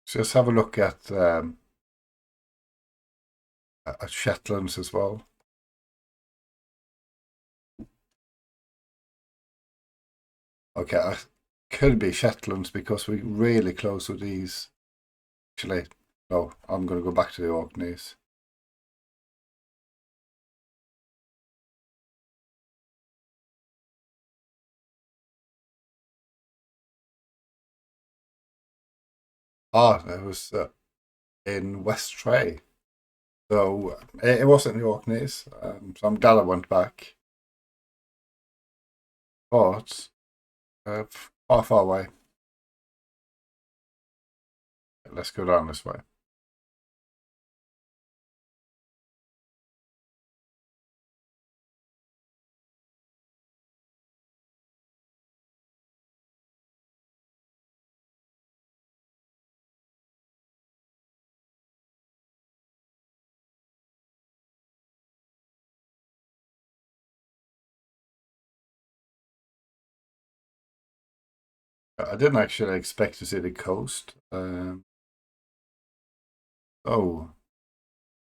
So let's have a look at Shetlands as well. Okay, I could be Shetlands because we're really close with these. Actually, no, I'm going to go back to the Orkneys. Ah, it was in West Tray. So it wasn't the Orkneys. So I'm glad I went back. But far, far away. let's go down this way. I didn't actually expect to see the coast. Oh,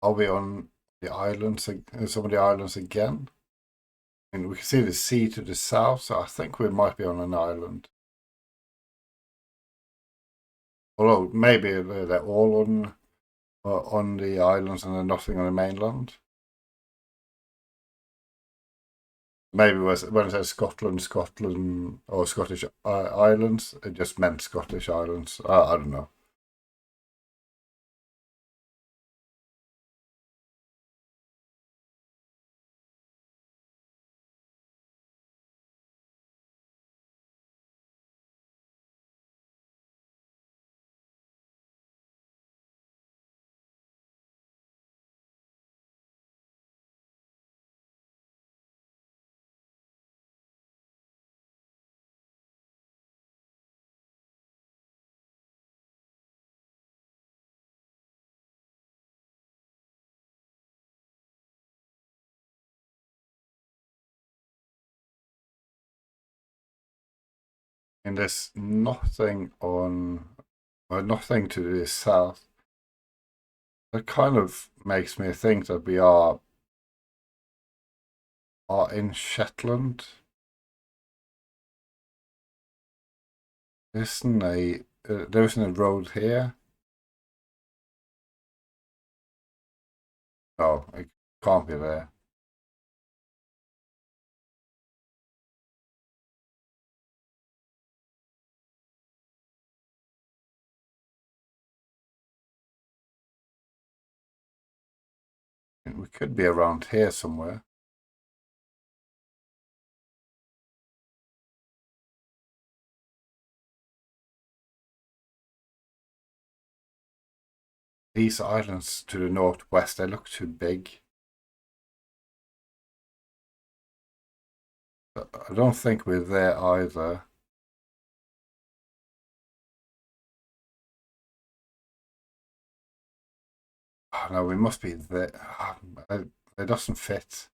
are we on the islands? Some of the islands again? And we can see the sea to the south, so I think we might be on an island. Although maybe they're all on the islands and then nothing on the mainland. Maybe when it says Scotland, or Scottish Islands, it just meant Scottish Islands. I don't know. And there's nothing nothing to the south. That kind of makes me think that we are in Shetland. There isn't a road here. No, it can't be there. We could be around here somewhere. These islands to the northwest, they look too big. I don't think we're there either. Oh, no, we must be there. It doesn't fit.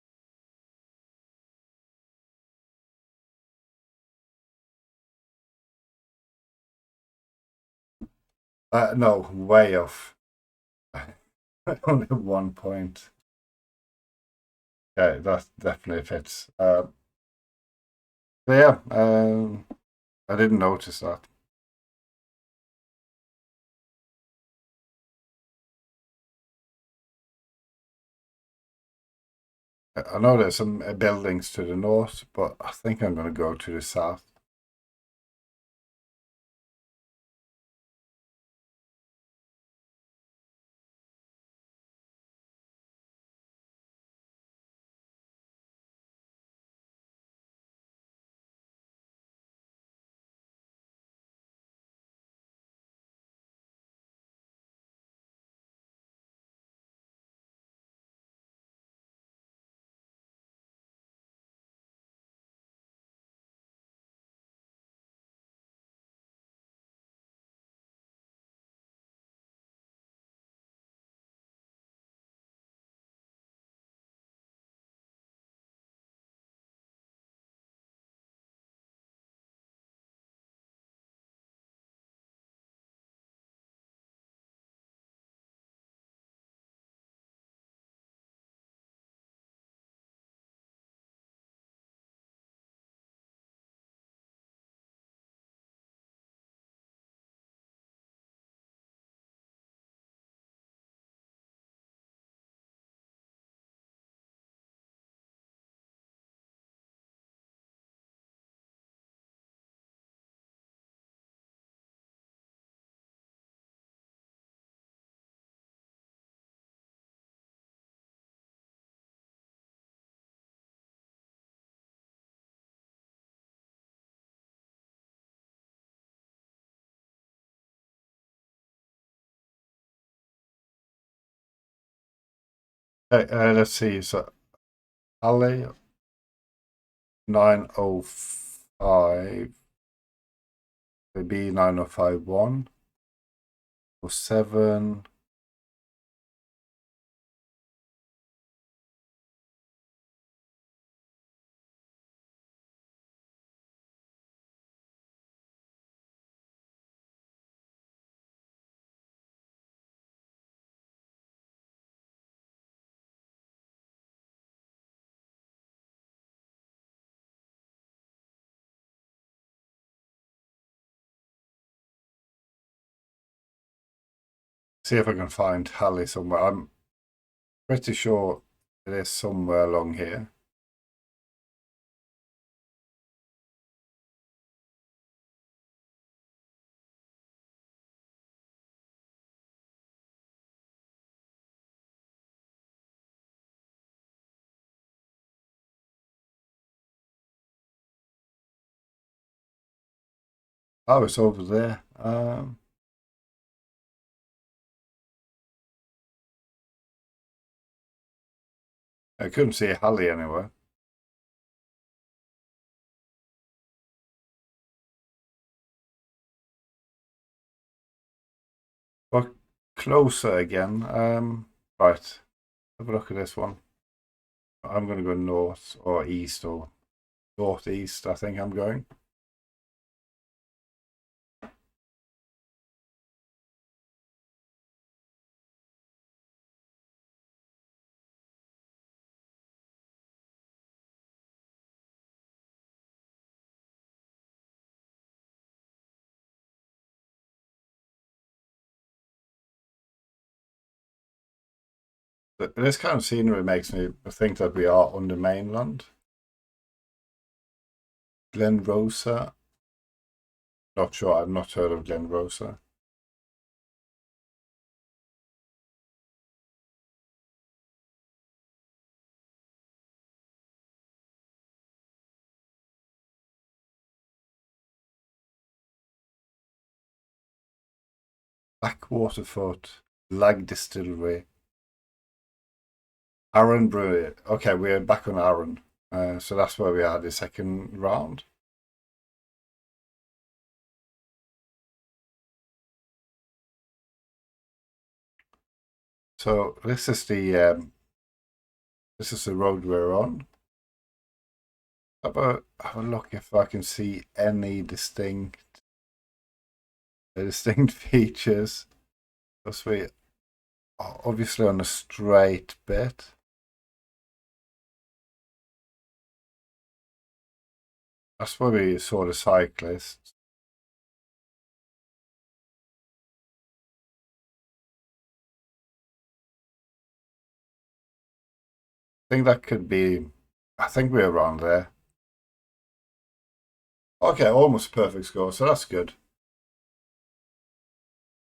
No, way off. Only 1 point. Okay, that definitely fits. But yeah, I didn't notice that. I know there's some buildings to the north, but I think I'm going to go to the south. Okay, let's see. So Ali 905 B 9051 or 7. See if I can find Hallie somewhere. I'm pretty sure it is somewhere along here. Oh, it's over there. I couldn't see Hallie anywhere. But closer again. Right. Have a look at this one. I'm going to go north or east or northeast, I think I'm going. But this kind of scenery makes me think that we are on the mainland. Glen Rosa. Not sure. I've not heard of Glen Rosa. Blackwaterfoot, Lag Distillery, Arran Brewery. Okay, we're back on Arran. So that's where we are the second round. So this is the road we're on. Have a look if I can see any distinct features. Because we are obviously on a straight bit. That's where we saw the cyclists. I think that could be. I think we're around there. Okay, almost perfect score, so that's good.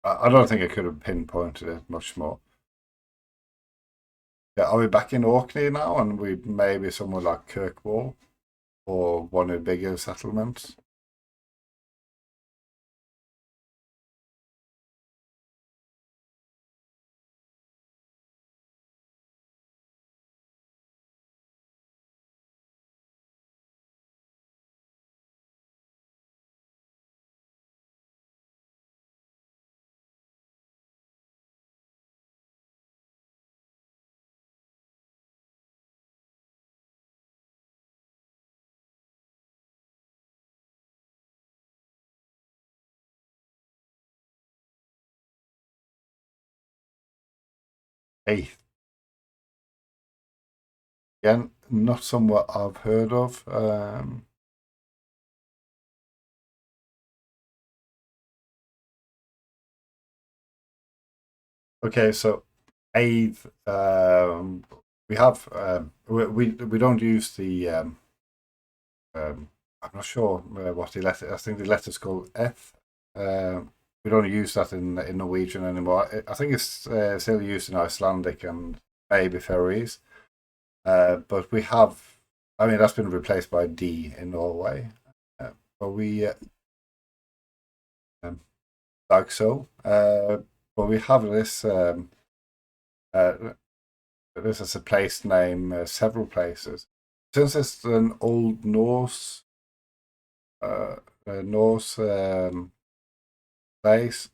I don't think I could have pinpointed it much more. Yeah, are we back in Orkney now, and we maybe somewhere like Kirkwall or one of the bigger settlements? Eighth. Again, not somewhere I've heard of. Okay, so eighth. We have we don't use the I'm not sure what the letter. I think the letter's called F. We don't use that in Norwegian anymore. I think it's still used in Icelandic and maybe Faroese. But we have. I mean, that's been replaced by D in Norway. But we um, like so. But we have this. Uh, This is a place name, several places. Since it's an old Norse place,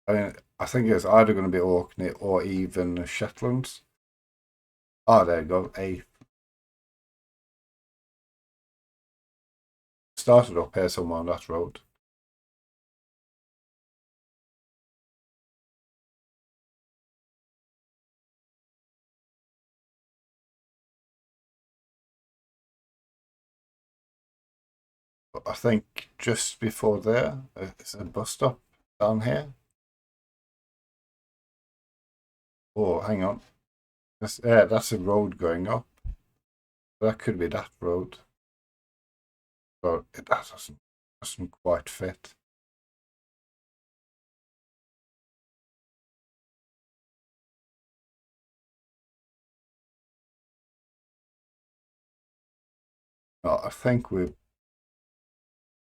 I mean, I think it's either going to be Orkney or even Shetlands. Oh, there you go. Started up here somewhere on that road. But I think just before there, it's a bus stop down here. Oh, hang on. That's a road going up. That could be that road. But that doesn't quite fit. No, I think we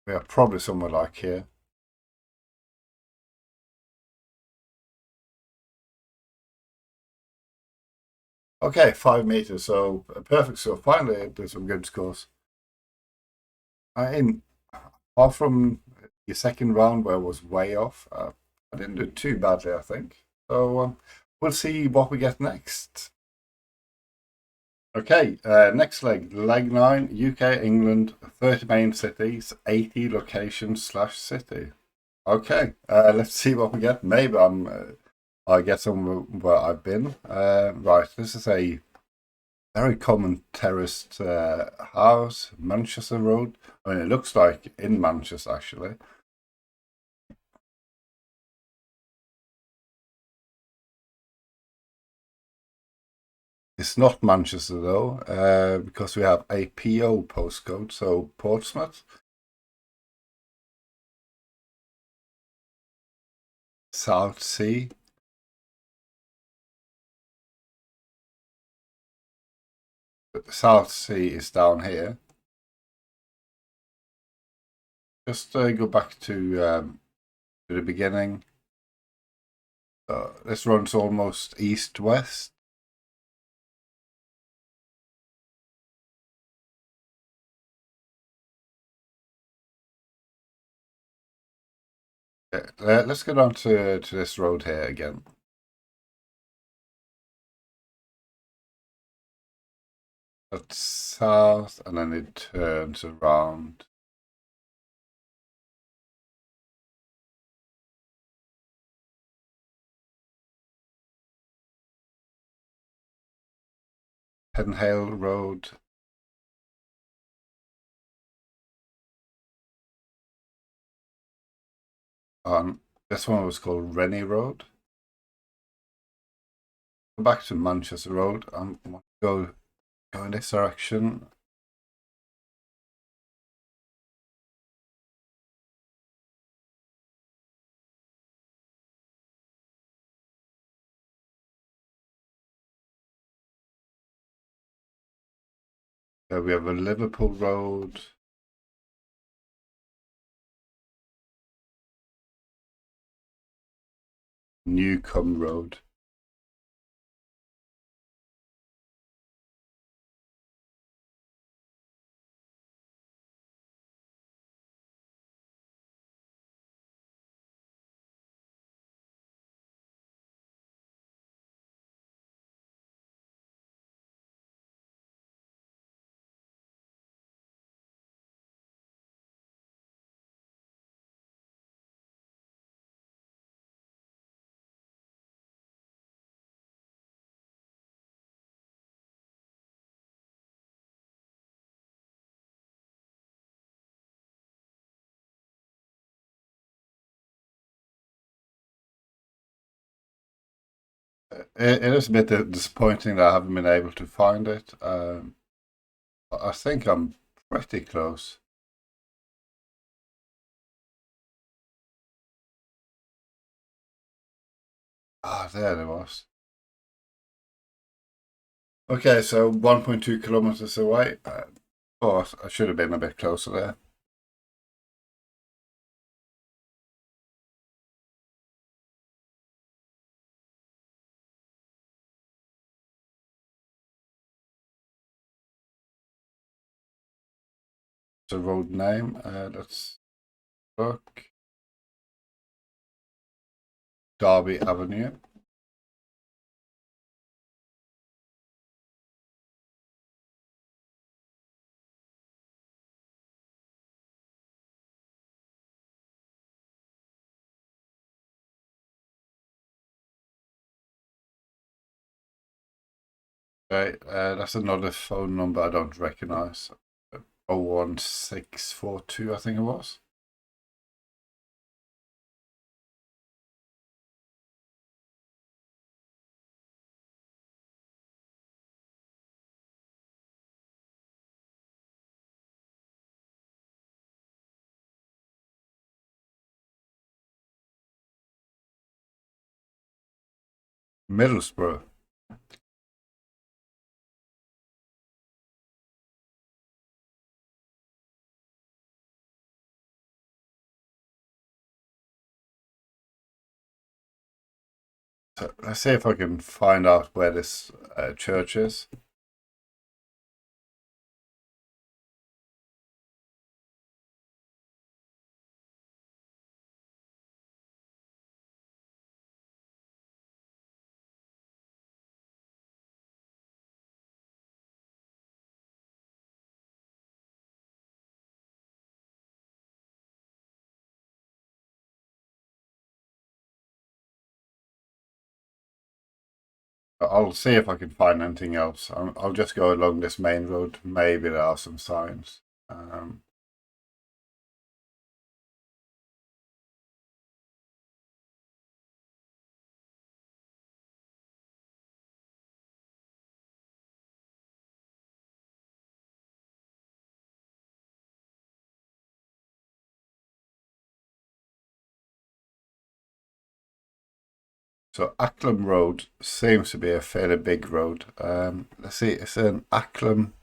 are probably somewhere like here. Okay, 5 meters. So perfect. So finally, there's some good scores. In apart from your second round where I was way off, I didn't do too badly, I think. So we'll see what we get next. Okay, next leg 9, UK, England, 30 main cities, 80 locations slash city. Okay, let's see what we get. Maybe I get somewhere where I've been. Right, this is a very common terraced house, Manchester Road. I mean, it looks like in Manchester actually. It's not Manchester though, because we have a PO postcode, so Portsmouth, South Sea. The South Sea is down here. Just go back to the beginning. This runs almost east-west. Let's get on to this road here again. That's south, and then it turns around. Penhale Road. This one was called Rennie Road. Go back to Manchester Road. I'm go in this direction. We have a Liverpool Road. Newcombe Road. It is a bit disappointing that I haven't been able to find it. I think I'm pretty close. Ah, there it was. Okay, so 1.2 kilometers away. Oh, I should have been a bit closer there. It's a road name. Let's look. Derby Avenue. Okay, that's another phone number I don't recognize. 01642, I think it was. Middlesbrough. So let's see if I can find out where this church is. I'll see if I can find anything else. I'll just go along this main road. Maybe there are some signs. So Acklam Road seems to be a fairly big road. Let's see, it's an Acklam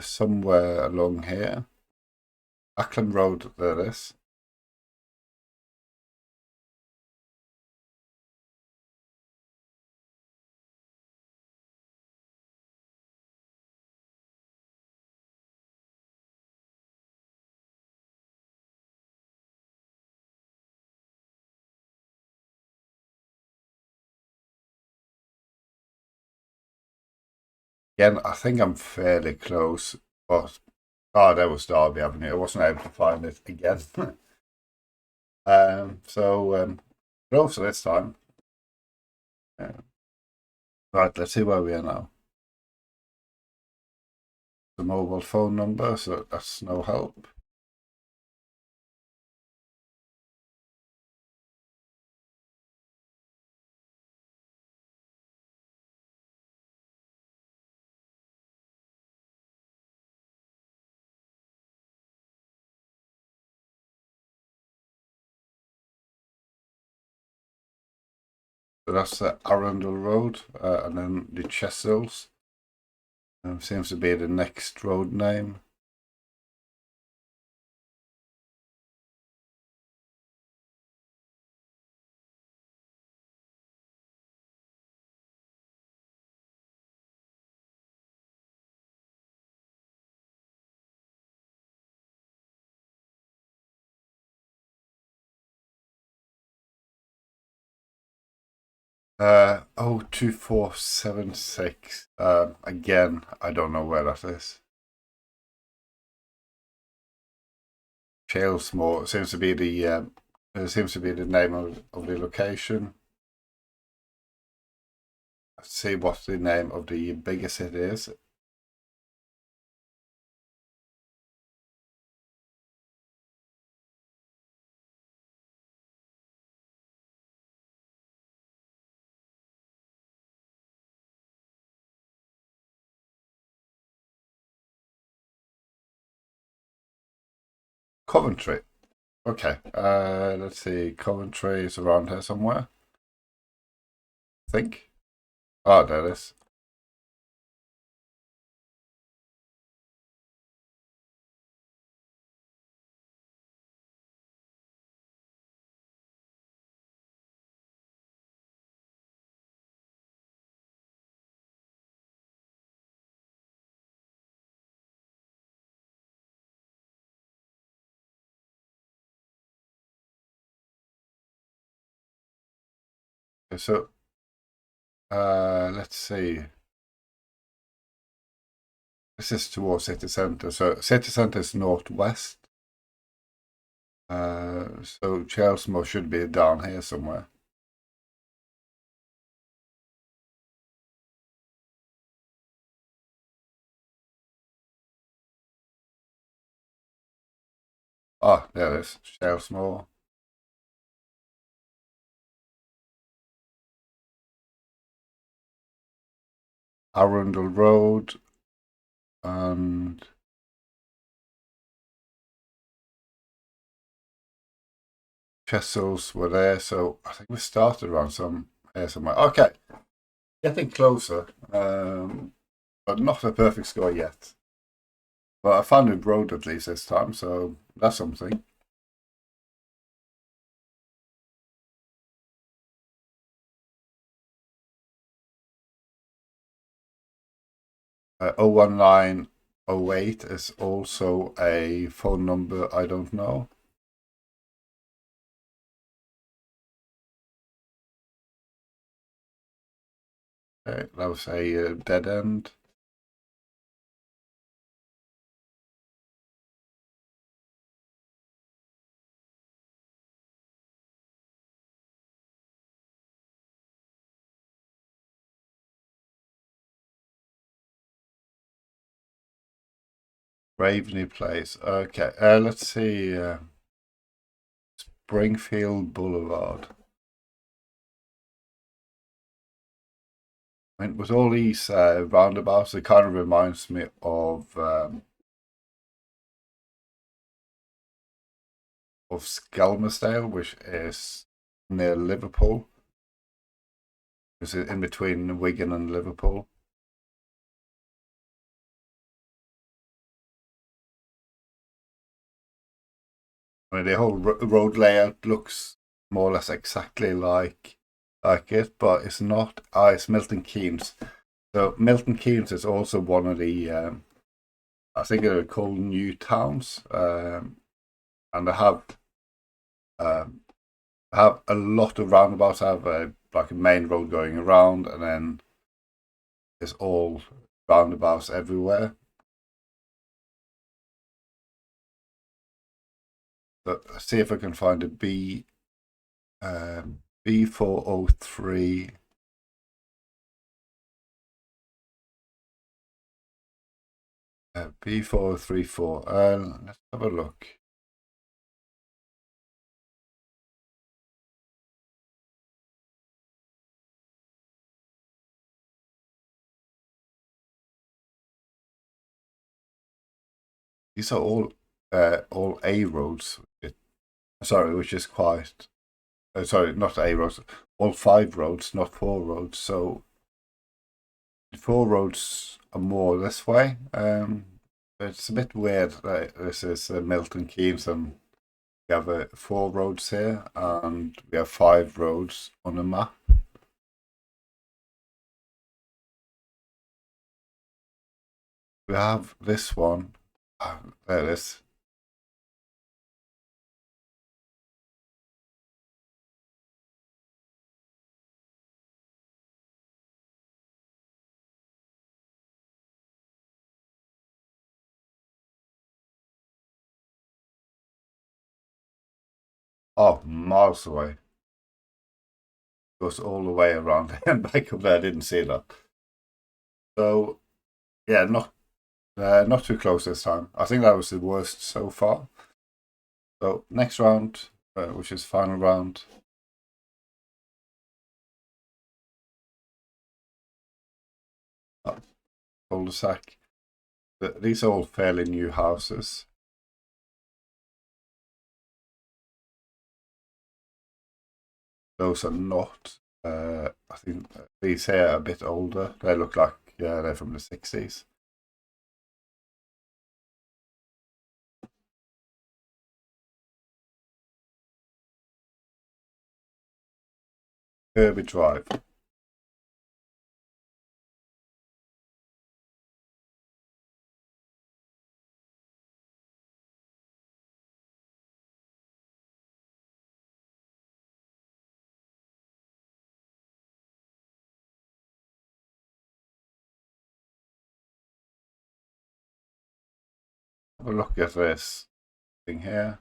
somewhere along here. Acklam Road, there it is. Again, I think I'm fairly close, but there was Derby Avenue. I wasn't able to find it again. Closer this time. Right, let's see where we are now. The mobile phone number, so that's no help. So that's Arundel Road, and then the Chessels. Seems to be the next road name. Oh, 2476. Again, I don't know where that is. Chalesmore seems to be the name of the location. Let's see what the name of the bigger city is. Coventry. Okay. Let's see. Coventry is around here somewhere. I think. Oh, there it is. So let's see. This is towards city center. So city center is northwest. So Chelsea should be down here somewhere. Ah, there it is. Chelsea. Arundel Road and Chessels were there, so I think we started around here somewhere. Okay, getting closer, but not a perfect score yet. But I found a road at least this time, so that's something. Uh, 01908 is also a phone number I don't know. Okay, that was a dead end. Raveney Place. Okay, let's see. Springfield Boulevard. I mean, with all these roundabouts, it kind of reminds me of Skelmersdale, which is near Liverpool. It's in between Wigan and Liverpool. I mean, the whole road layout looks more or less exactly like it, but it's not. It's Milton Keynes. So Milton Keynes is also one of the I think they're called new towns, and they have a lot of roundabouts. Have like a main road going around, and then there's all roundabouts everywhere. But let's see if I can find a B403. B4034. Let's have a look. These are all A roads. Sorry, which is quite. Sorry, not A roads. All 5 roads, not 4 roads. So 4 roads are more this way. It's a bit weird that this is Milton Keynes and we have 4 roads here and we have 5 roads on the map. We have this one. There it is. Oh, miles away. Goes all the way around and back up there. I didn't see that. So yeah, not too close this time. I think that was the worst so far. So next round, which is final round. Cul-de-sac. These are all fairly new houses. Those are not. I think these here are a bit older. They look like they're from the 60s. Kirby Drive. a look at this thing here.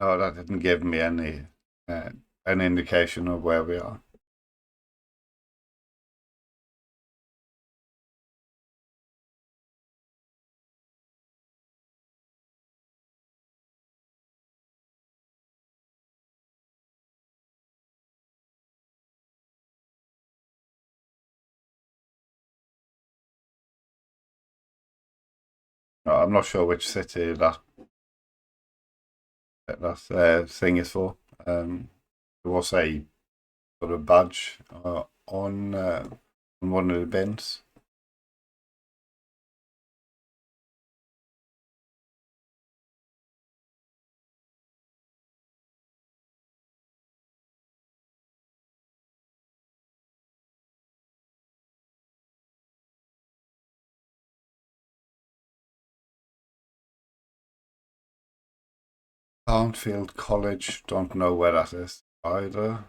Oh, that didn't give me any indication of where we are. No, I'm not sure which city that thing is for. There was a sort of badge on one of the bins. Townfield College, don't know where that is either.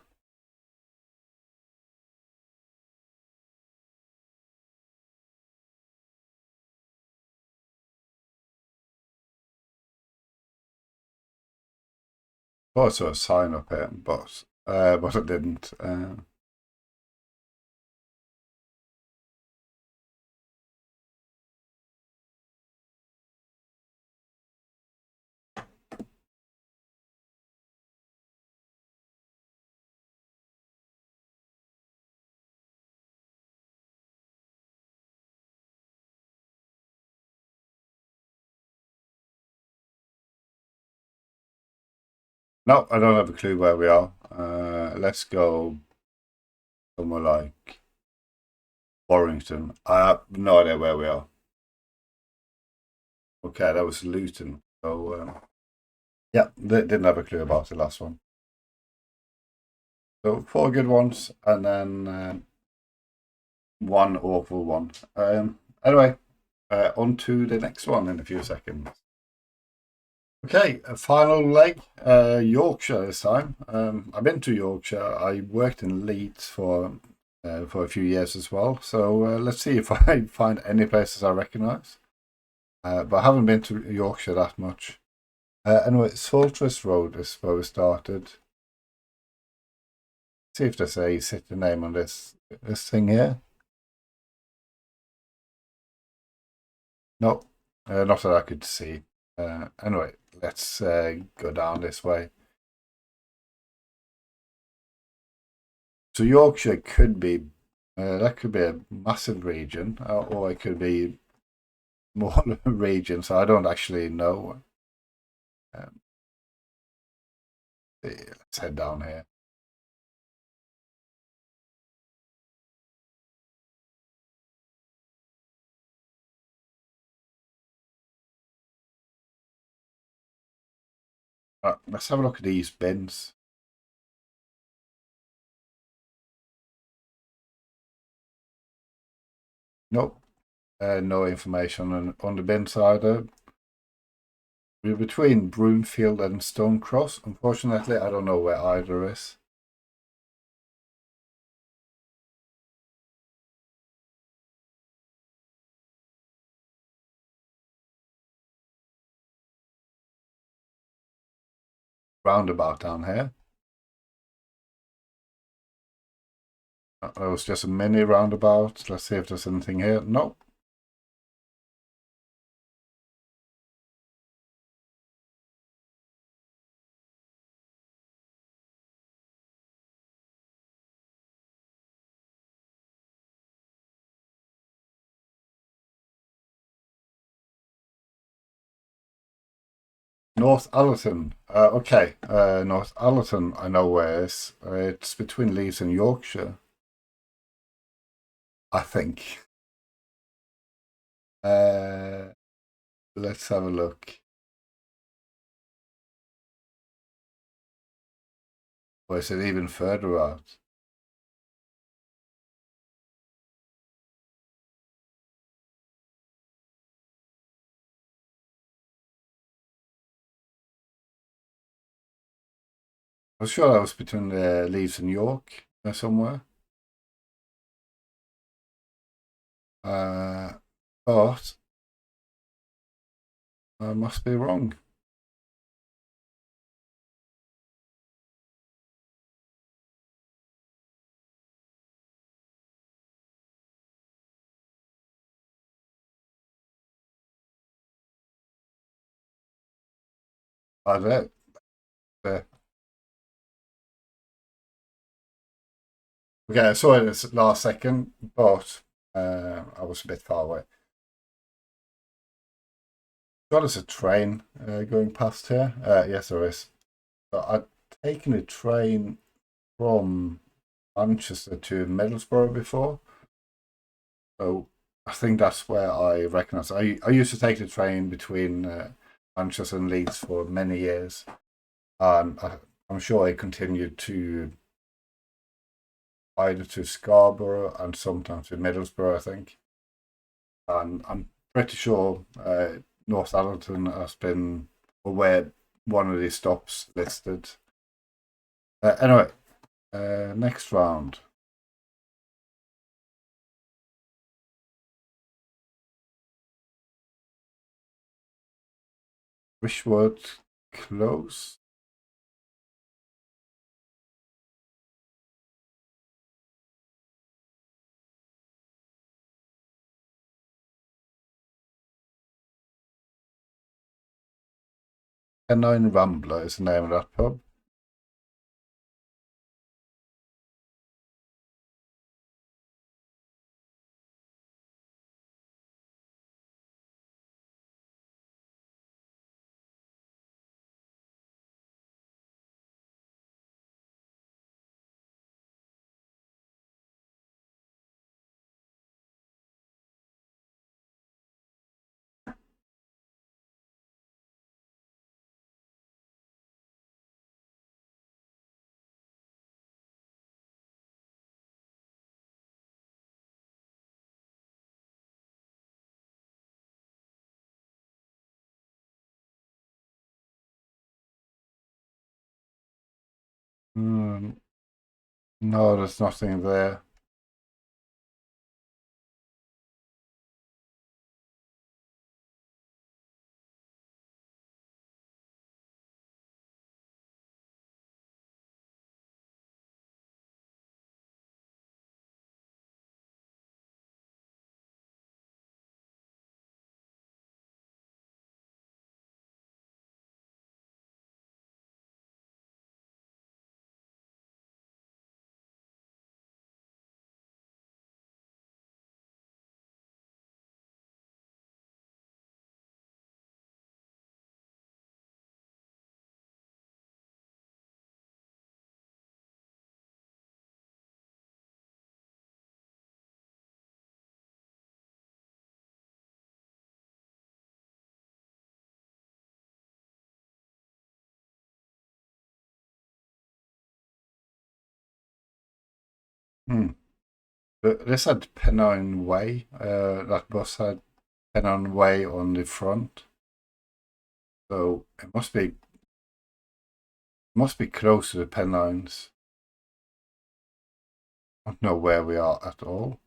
Thought I saw a sign up here, but it didn't. No, I don't have a clue where we are. Let's go somewhere like Warrington. I have no idea where we are. Okay, that was Luton. So, yeah, didn't have a clue about the last one. So 4 good ones, and then one awful one. Anyway, on to the next one in a few seconds. Okay, a final leg, Yorkshire this time. I've been to Yorkshire. I worked in Leeds for a few years as well. So let's see if I find any places I recognise. But I haven't been to Yorkshire that much. Anyway, Saltress Road is where we started. See if there's a city name on this thing here. No, not that I could see. Anyway, let's go down this way. So Yorkshire could be that could be a massive region, or it could be smaller region. So I don't actually know. Um, let's head down here. Let's have a look at these bins. Nope, no information on the bins either. We're between Broomfield and Stone Cross. Unfortunately, I don't know where either is. Roundabout down here. That was just a mini roundabout. Let's see if there's anything here. Nope. North Allerton. Okay, North Allerton, I know where it is. It's between Leeds and Yorkshire, I think. Let's have a look. Or is it even further out? I'm sure that was between Leeds and York somewhere. But I must be wrong. I did. Uh, okay, I saw it this last second, but I was a bit far away. God, there's a train going past here. Yes, there is. So I've taken a train from Manchester to Middlesbrough before. So I think that's where I recognise. I used to take the train between Manchester and Leeds for many years, and I'm sure I continued to either to Scarborough and sometimes to Middlesbrough, I think. And I'm pretty sure North Allerton has been where one of these stops listed. Anyway, next round. Which word close? Pennine Rambler is the name of that pub. Hmm, no, there's nothing there. Hmm. This had Pennine Way. That bus had Pennine Way on the front, so it must be close to the Pennines. I don't know where we are at all.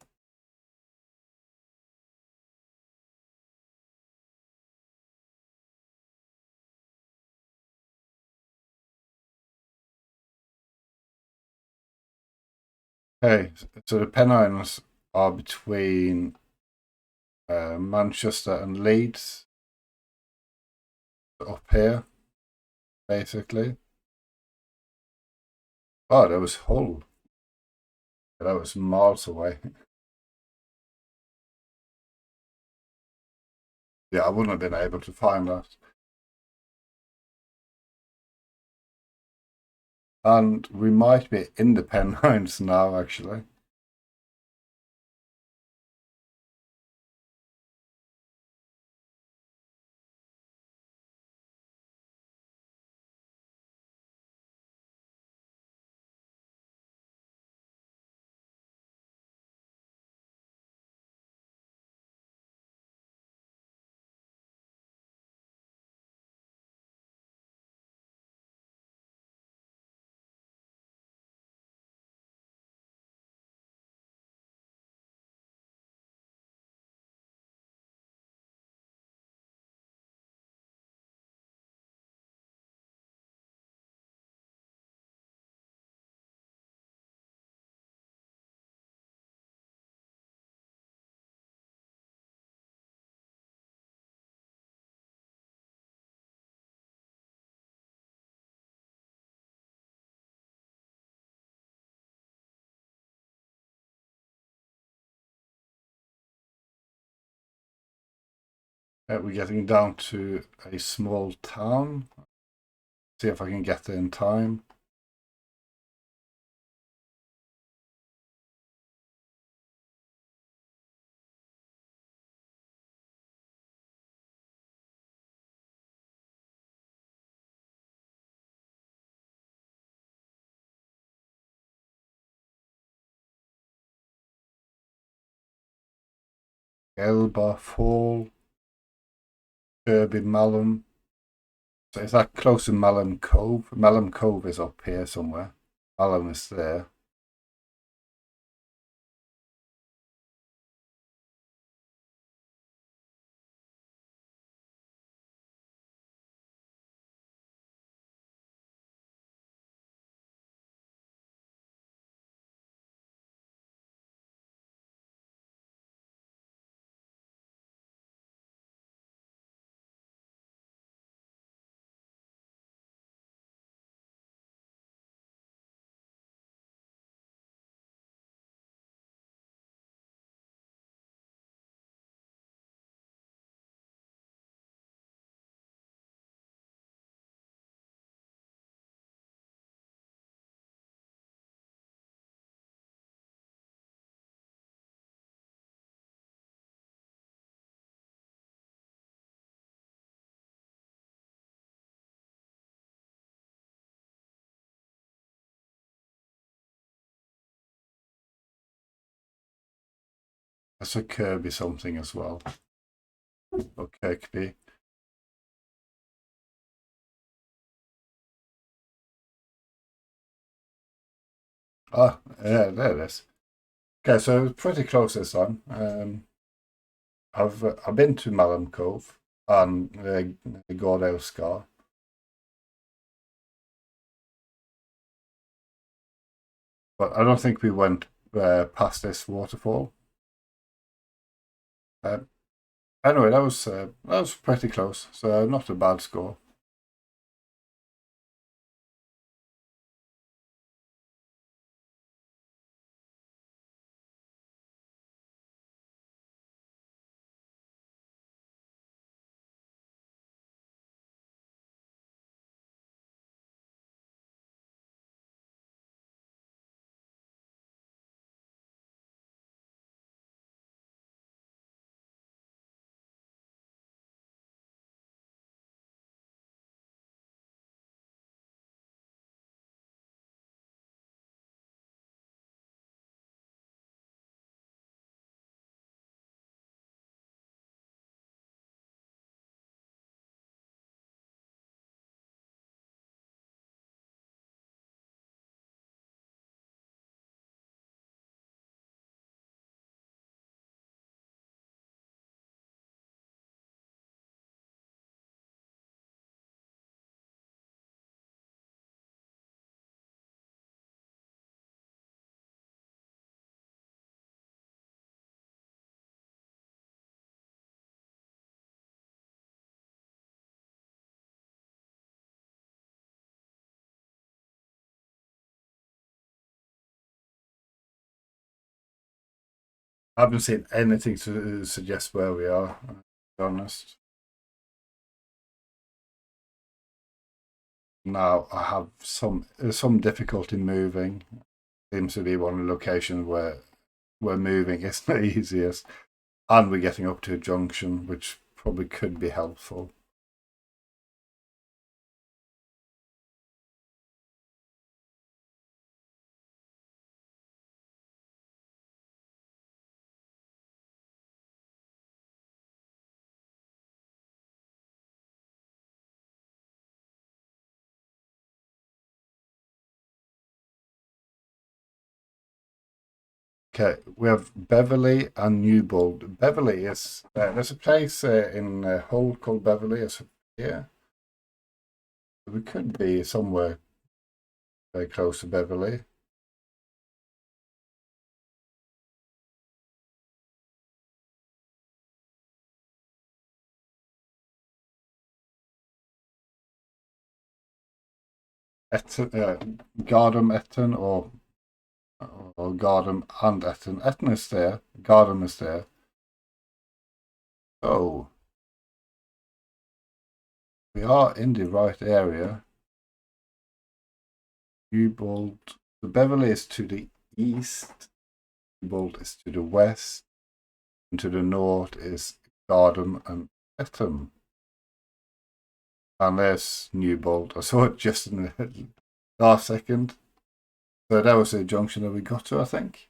Hey, so the Pennines are between Manchester and Leeds, up here, basically. Oh, there was Hull. That was miles away. Yeah, I wouldn't have been able to find that. And we might be in the Pennines now, actually. We're getting down to a small town. See if I can get there in time. Elba Fall, Kirby Malum. So is that close to Malum Cove? Malum Cove is up here somewhere. Malum is there. That's a Kirby something as well. Or Kirkby. Ah, yeah, there it is. Okay, so pretty close this time. I've been to Malum Cove and Gordale Scar. But I don't think we went past this waterfall. Uh, anyway, that was pretty close, so not a bad score. I haven't seen anything to suggest where we are, to be honest. Now I have some difficulty moving. Seems to be one of the locations where moving isn't the easiest. And we're getting up to a junction, which probably could be helpful. Okay, we have Beverly and Newbold. Beverly is there's a place in Hull called Beverly. It's here. We could be somewhere very close to Beverly. Etten, Gardam Etten or Gardam and Etten. Etten is there. Gardam is there. Oh, we are in the right area. Newbold, the Beverly is to the east, Newbold is to the west, and to the north is Garden and Etham. And there's Newbold. I saw it just in the last second. So that was the junction that we got to, I think.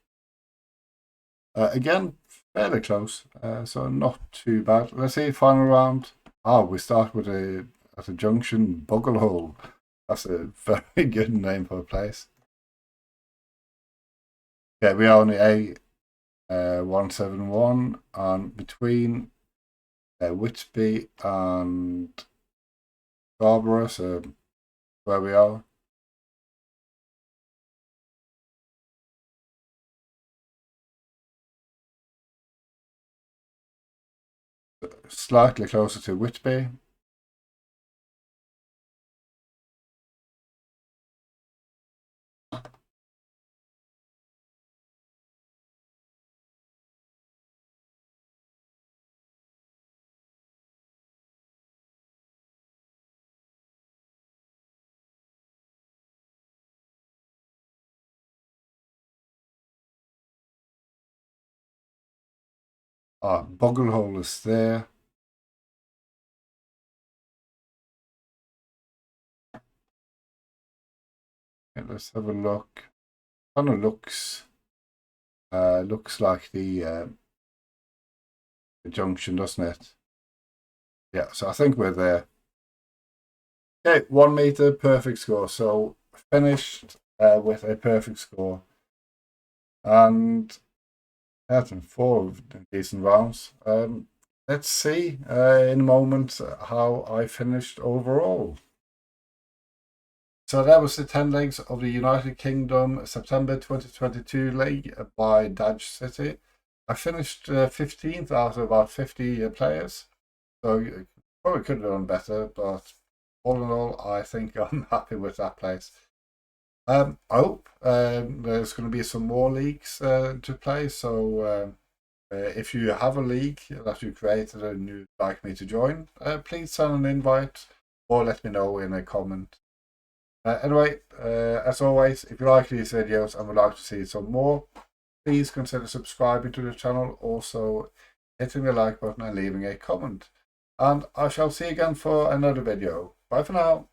Again, fairly close, so not too bad. Let's see, final round. We start with at a junction, Bugglehole. That's a very good name for a place. Yeah, we are on the A171, and between Whitby and Scarborough, so where we are. Slightly closer to Whitby. Bugglehole is there. Okay, let's have a look. Kind of looks like the junction, doesn't it? Yeah, so I think we're there. Okay, 1 meter, perfect score. So finished with a perfect score. And that's in 4 decent rounds. Let's see in a moment how I finished overall. So that was the 10 legs of the United Kingdom September 2022 league by DadgeCity. I finished 15th out of about 50 players. So probably could have done better, but all in all, I think I'm happy with that place. I hope there's going to be some more leagues to play. So if you have a league that you created and you'd like me to join, please send an invite or let me know in a comment. Anyway, as always, if you like these videos and would like to see some more, please consider subscribing to the channel, also hitting the like button and leaving a comment. And I shall see you again for another video. Bye for now.